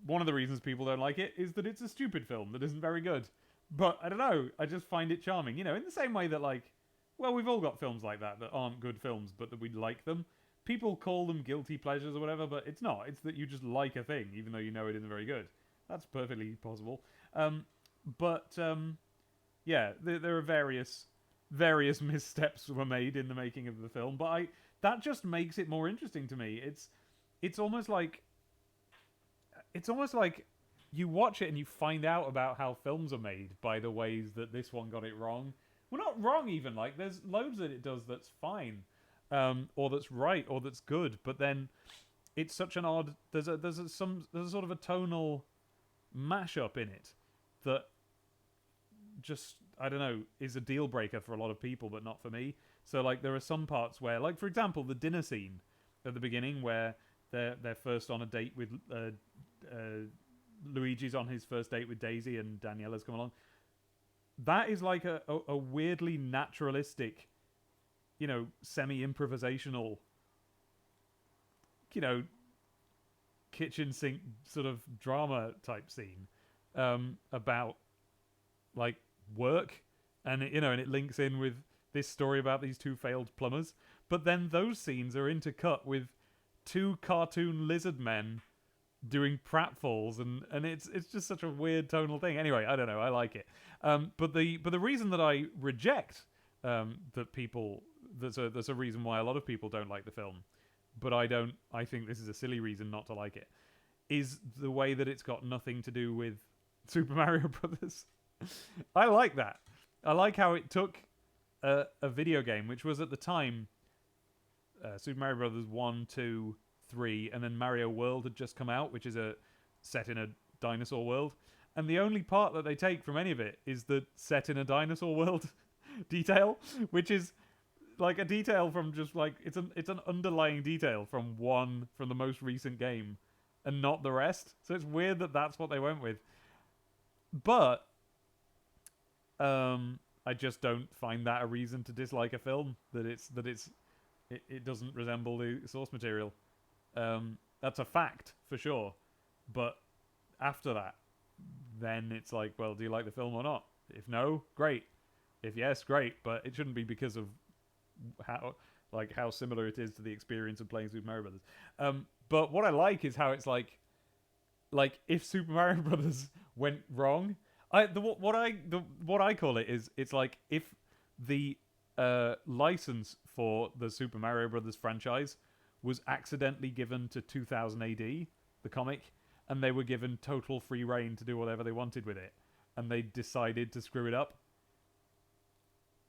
One of the reasons people don't like it is that it's a stupid film that isn't very good. But, I don't know, I just find it charming. You know, in the same way that, like, well, we've all got films like that aren't good films, but that we like them. People call them guilty pleasures or whatever, but it's not. It's that you just like a thing, even though you know it isn't very good. That's perfectly possible. Yeah, there are various missteps were made in the making of the film, but that just makes it more interesting to me. It's almost like you watch it and you find out about how films are made by the ways that this one got it wrong. Well, not wrong even. Like, there's loads that it does that's fine, or that's right, or that's good. But then it's such an odd. There's a sort of a tonal mashup in it that just, I don't know, is a deal breaker for a lot of people, but not for me. So like there are some parts where, like for example, the dinner scene at the beginning where they're first on a date with Luigi's on his first date with Daisy and Daniela's come along. That is like a weirdly naturalistic, you know, semi-improvisational, you know, kitchen sink sort of drama type scene about like work, and it, you know, and it links in with this story about these two failed plumbers. But then those scenes are intercut with two cartoon lizard men doing pratfalls, and it's just such a weird tonal thing. Anyway, I don't know, I like it. But the reason that I reject that people, there's a reason why a lot of people don't like the film, but I think this is a silly reason not to like it, is the way that it's got nothing to do with Super Mario Brothers. I like that. I like how it took a video game, which was at the time Super Mario Brothers 1, 2, 3, and then Mario World had just come out, which is set in a dinosaur world. And the only part that they take from any of it is the set in a dinosaur world detail, which is like a detail from just like it's an underlying detail from the most recent game, and not the rest. So it's weird that that's what they went with. But I just don't find that a reason to dislike a film, that it doesn't resemble the source material. That's a fact for sure. But after that, then it's like, well, do you like the film or not? If no, great. If yes, great. But it shouldn't be because of how similar it is to the experience of playing Super Mario Brothers. But what I like is how it's like if Super Mario Brothers went wrong, what I call it is, it's like if the license for the Super Mario Brothers franchise was accidentally given to 2000 AD, the comic, and they were given total free reign to do whatever they wanted with it, and they decided to screw it up.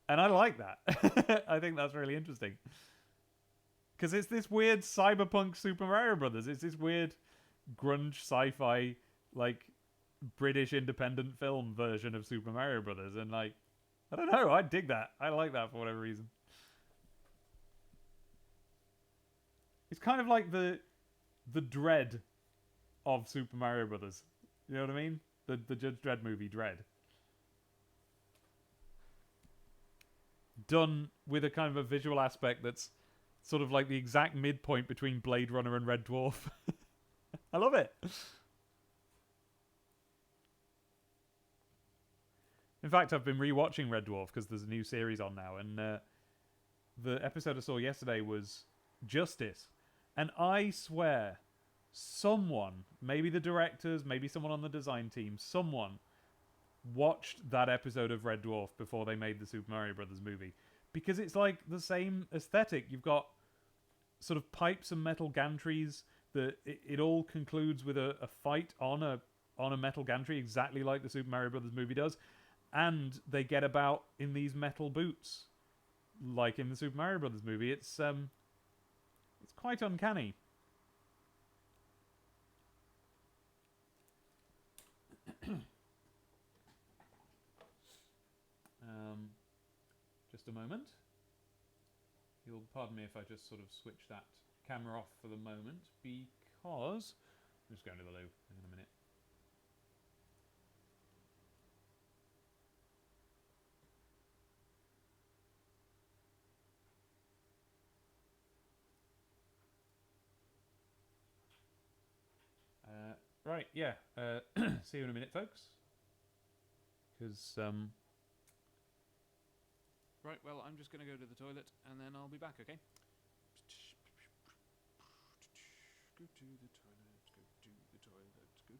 And I like that. I think that's really interesting. Because it's this weird cyberpunk Super Mario Brothers. It's this weird grunge sci-fi, like, British independent film version of Super Mario Brothers. And, like, I don't know. I dig that. I like that for whatever reason. It's kind of like the Dread of Super Mario Brothers. You know what I mean? The Judge Dredd movie, Dread. Done with a kind of a visual aspect that's sort of like the exact midpoint between Blade Runner and Red Dwarf. I love it. In fact, I've been rewatching Red Dwarf because there's a new series on now, and the episode I saw yesterday was Justice. And I swear, someone, maybe the directors, maybe someone on the design team, someone watched that episode of Red Dwarf before they made the Super Mario Brothers movie. Because it's like the same aesthetic. You've got sort of pipes and metal gantries. It all concludes with a fight on a metal gantry, exactly like the Super Mario Brothers movie does. And they get about in these metal boots, like in the Super Mario Brothers movie. It's quite uncanny. Just a moment. You'll pardon me if I just sort of switch that camera off for the moment, because I'm just going to the loo. Hang on a minute. Right, yeah. See you in a minute, folks. Because right, well, I'm just going to go to the toilet, and then I'll be back, okay? Go to the toilet, go to the toilet, go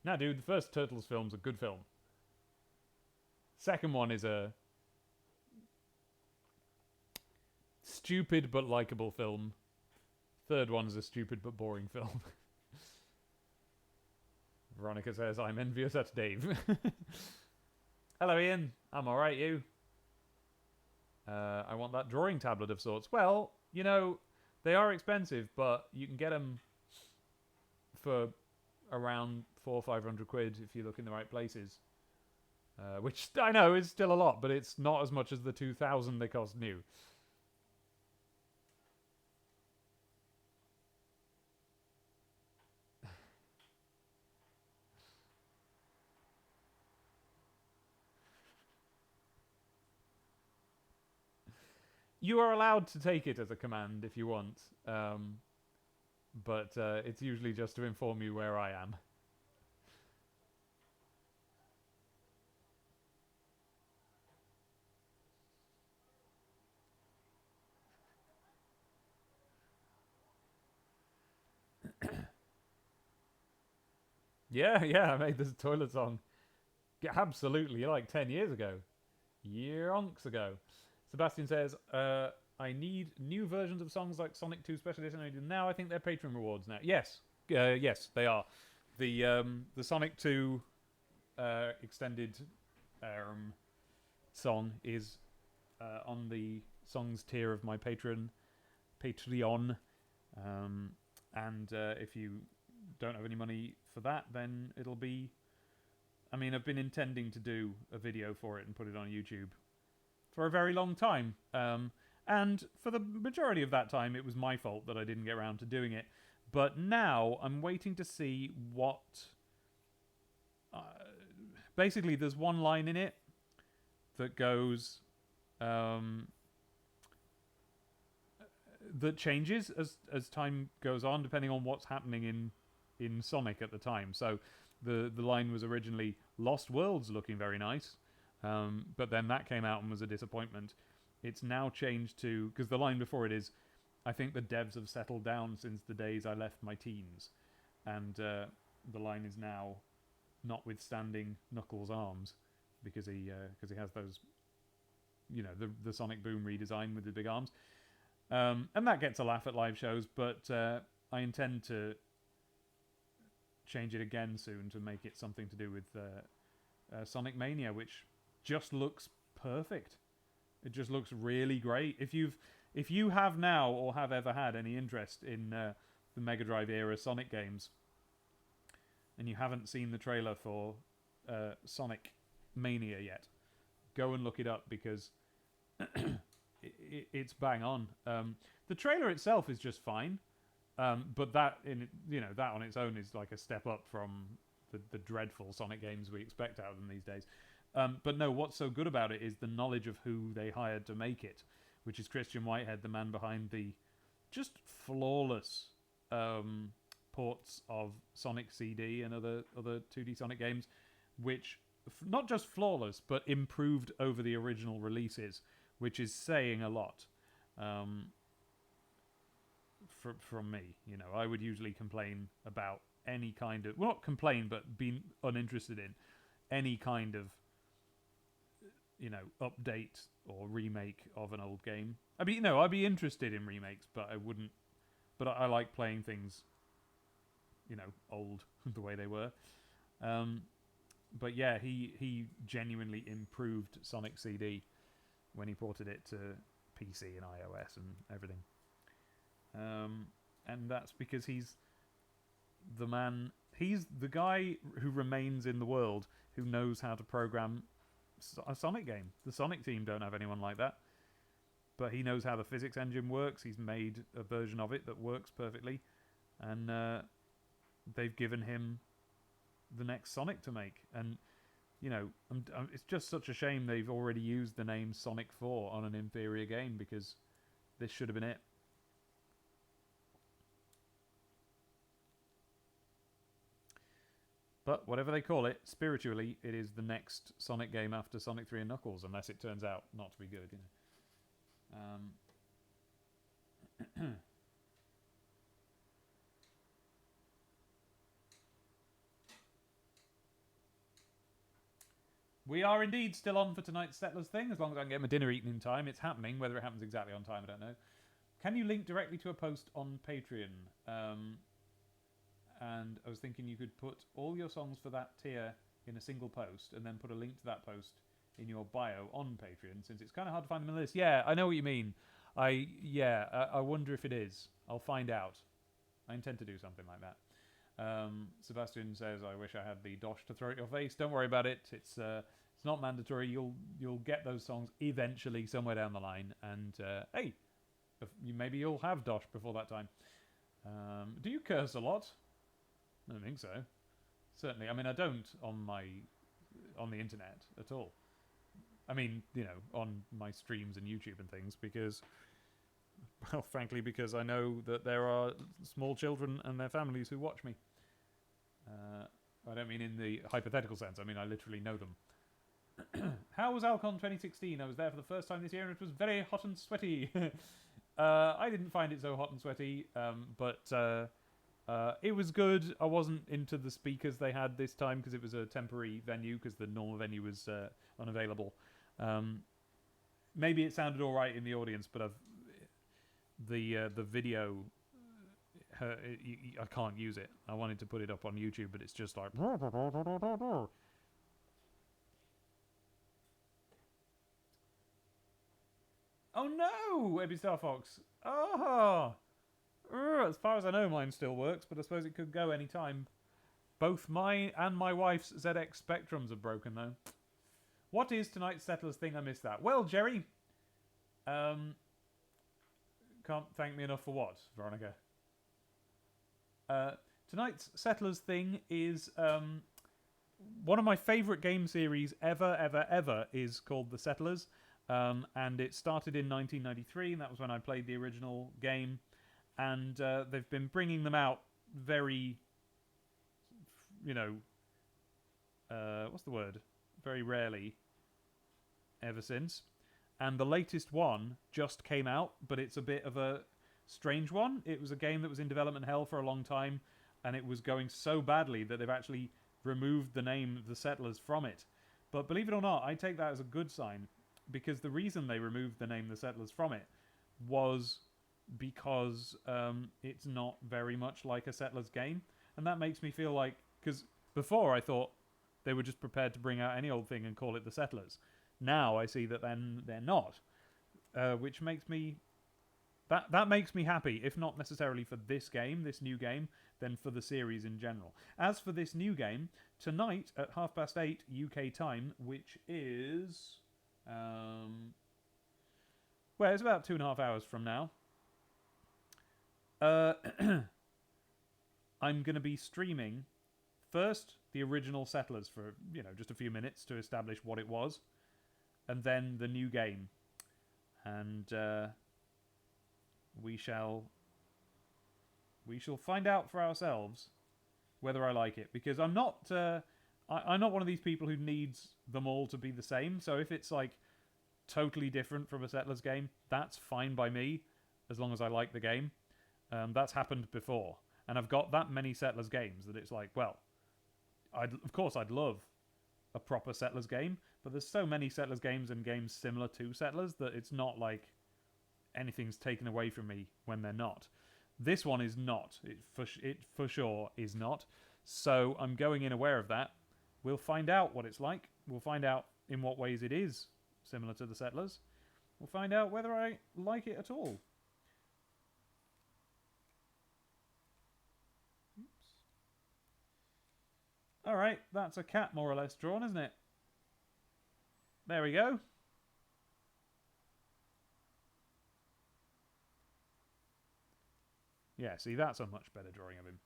Nah, dude, the first Turtles film's a good film. Second one is a stupid but likable film. Third one is a stupid but boring film. Veronica says, I'm envious at Dave. Hello, Ian. I'm alright, you? I want that drawing tablet of sorts. Well, you know, they are expensive, but you can get them for around 400 or 500 quid if you look in the right places. Which I know is still a lot, but it's not as much as the 2,000 they cost new. You are allowed to take it as a command if you want, but it's usually just to inform you where I am. Yeah, I made this toilet song. Yeah, absolutely, like 10 years ago. Yeonks ago. Sebastian says, I need new versions of songs like Sonic 2 Special Edition. Now I think they're Patreon rewards now. Yes, yes, they are. The Sonic 2 extended song is on the songs tier of my Patreon. And if you don't have any money for that, then it'll be... I mean, I've been intending to do a video for it and put it on YouTube for a very long time. And for the majority of that time, it was my fault that I didn't get around to doing it. But now, I'm waiting to see what... basically, there's one line in it that goes... that changes as time goes on, depending on what's happening in Sonic at the time. So, the line was originally Lost Worlds looking very nice. But then that came out and was a disappointment. It's now changed to... Because the line before it is, I think the devs have settled down since the days I left my teens. And the line is now, notwithstanding Knuckles' arms, because he has those... You know, the Sonic Boom redesign with the big arms. And that gets a laugh at live shows, but I intend to change it again soon to make it something to do with Sonic Mania, which just looks perfect. It just looks really great. If you have now or have ever had any interest in the Mega Drive era Sonic games, and you haven't seen the trailer for Sonic Mania yet, go and look it up, because it's bang on. The trailer itself is just fine, but that that on its own is like a step up from the dreadful Sonic games we expect out of them these days. But no, what's so good about it is the knowledge of who they hired to make it, which is Christian Whitehead, the man behind the just flawless ports of Sonic CD and other 2D Sonic games, which not just flawless, but improved over the original releases, which is saying a lot. From me, you know, I would usually complain about any kind of... Well, not complain, but be uninterested in any kind of, you know, update or remake of an old game. I mean, I'd be interested in remakes, but I wouldn't... But I like playing things, you know, old the way they were. But yeah, he genuinely improved Sonic CD when he ported it to PC and iOS and everything. And that's because he's the man... He's the guy who remains in the world who knows how to program a Sonic game. The Sonic team don't have anyone like that. But he knows how the physics engine works. He's made a version of it that works perfectly. And they've given him the next Sonic to make. And, you know, it's just such a shame they've already used the name Sonic 4 on an inferior game, because this should have been it. But whatever they call it, spiritually, it is the next Sonic game after Sonic 3 and Knuckles, unless it turns out not to be good, you know. We are indeed still on for tonight's Settlers thing, as long as I can get my dinner eaten in time. It's happening. Whether it happens exactly on time, I don't know. Can you link directly to a post on Patreon? And I was thinking you could put all your songs for that tier in a single post, and then put a link to that post in your bio on Patreon, since it's kind of hard to find them in the list. Yeah, I know what you mean. I wonder if it is. I'll find out. I intend to do something like that. Sebastian says, "I wish I had the dosh to throw at your face." Don't worry about it. It's not mandatory. You'll get those songs eventually somewhere down the line, and hey, maybe you'll have dosh before that time. Do you curse a lot? I don't think so. Certainly, I mean, I don't on the internet at all. I mean, you know, on my streams and YouTube and things, because, well, frankly, because I know that there are small children and their families who watch me. I don't mean in the hypothetical sense. I mean, I literally know them. How was Alcon 2016? I was there for the first time this year, and it was very hot and sweaty. I didn't find it so hot and sweaty, but it was good. I wasn't into the speakers they had this time because it was a temporary venue, because the normal venue was unavailable. Maybe it sounded all right in the audience, but the video, I can't use it. I wanted to put it up on YouTube, but it's just like... Oh no, Ebby Star Fox. Oh, as far as I know, mine still works, but I suppose it could go any time. Both mine and my wife's ZX Spectrums are broken, though. What is tonight's Settlers thing? I missed that. Well, Jerry, can't thank me enough for what, Veronica? Tonight's Settlers thing is one of my favourite game series ever is called The Settlers. And it started in 1993, and that was when I played the original game. And they've been bringing them out very, you know, what's the word? Very rarely ever since. And the latest one just came out, but it's a bit of a strange one. It was a game that was in development hell for a long time, and it was going so badly that they've actually removed the name of The Settlers from it. But believe it or not, I take that as a good sign, because the reason they removed the name The Settlers from it was because it's not very much like a Settlers game. And that makes me feel like... Because before I thought they were just prepared to bring out any old thing and call it The Settlers. Now I see that then they're not. Which makes me... That makes me happy, if not necessarily for this game, this new game, then for the series in general. As for this new game, tonight at 8:30 UK time, which is... well, it's about 2.5 hours from now. I'm going to be streaming first the original Settlers for, you know, just a few minutes to establish what it was, and then the new game. And we shall find out for ourselves whether I like it, because I'm not I'm not one of these people who needs them all to be the same. So if it's like totally different from a Settlers game, that's fine by me, as long as I like the game. That's happened before, and I've got that many Settlers games that it's like, well, of course I'd love a proper Settlers game, but there's so many Settlers games and games similar to Settlers that it's not like anything's taken away from me when they're not. This one is not. It for sure is not. So I'm going in aware of that. We'll find out what it's like. We'll find out in what ways it is similar to the Settlers. We'll find out whether I like it at all. Oops. Alright, that's a cat more or less drawn, isn't it? There we go. Yeah, see, that's a much better drawing of him.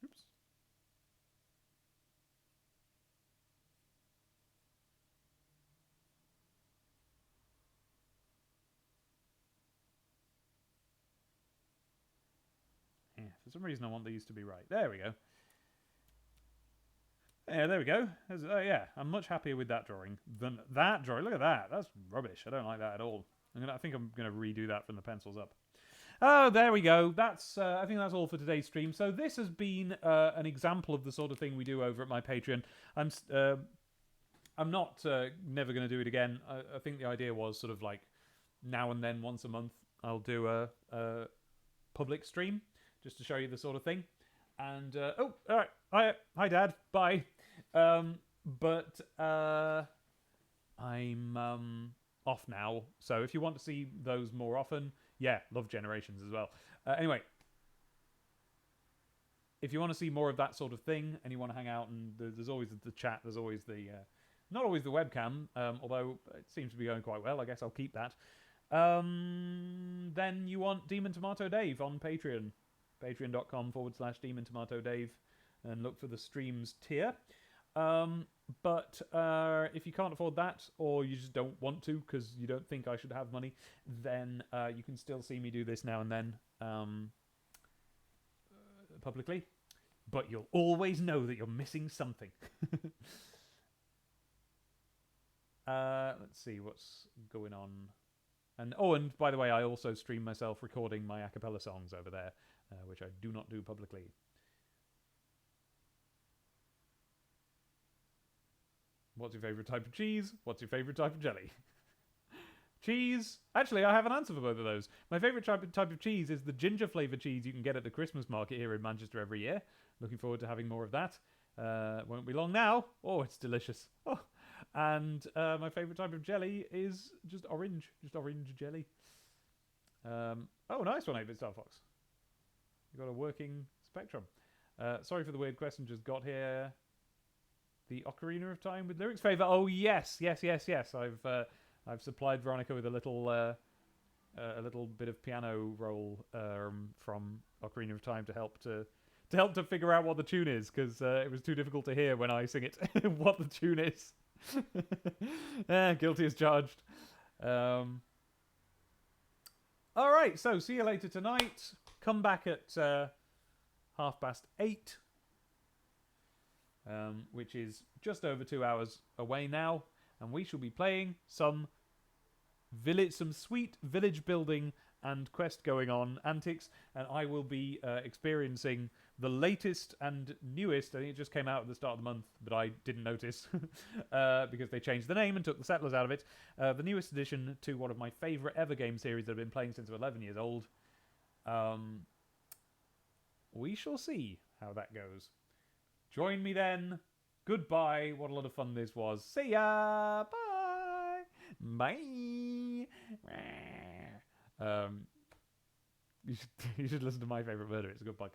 Oops. For some reason, I want these to be right. There we go. Yeah, there we go. Yeah, I'm much happier with that drawing than that drawing. Look at that. That's rubbish. I don't like that at all. I think I'm going to redo that from the pencils up. Oh, there we go. That's. I think that's all for today's stream. So this has been an example of the sort of thing we do over at my Patreon. I'm not never going to do it again. I think the idea was sort of like now and then, once a month, I'll do a public stream just to show you the sort of thing. And oh, all right. Hi, Dad. Bye. But I'm off now. So if you want to see those more often, yeah, love Generations as well. Anyway, if you want to see more of that sort of thing and you want to hang out, and there's always the chat, there's always the not always the webcam, although it seems to be going quite well. I guess I'll keep that. Then you want Demon Tomato Dave on Patreon. Patreon.com/Demon Tomato Dave, and look for the streams tier. But if you can't afford that, or you just don't want to because you don't think I should have money, then you can still see me do this now and then publicly. But you'll always know that you're missing something. Let's see what's going on. And by the way, I also stream myself recording my a cappella songs over there, which I do not do publicly. What's your favourite type of cheese? What's your favourite type of jelly? Cheese. Actually, I have an answer for both of those. My favourite type of cheese is the ginger flavoured cheese you can get at the Christmas market here in Manchester every year. Looking forward to having more of that. Won't be long now. Oh, it's delicious. Oh. And my favourite type of jelly is just orange jelly. Oh, nice one, 8-Bit Star Fox. You got a working Spectrum. Sorry for the weird question just got here. The Ocarina of Time with lyrics favour. Oh yes. I've supplied Veronica with a little bit of piano roll from Ocarina of Time to help to figure out what the tune is, because it was too difficult to hear when I sing it what the tune is. Guilty as charged. All right, so see you later tonight. Come back at 8:30, which is just over 2 hours away now, and we shall be playing some sweet village building and quest going on antics, and I will be experiencing the latest and newest. I think it just came out at the start of the month, but I didn't notice because they changed the name and took the settlers out of it. The newest addition to one of my favourite ever game series that I've been playing since I'm 11 years old. We shall see how that goes. Join me then. Goodbye. What a lot of fun this was. See ya. Bye. Bye. You should listen to My Favourite Murder. It's a good podcast.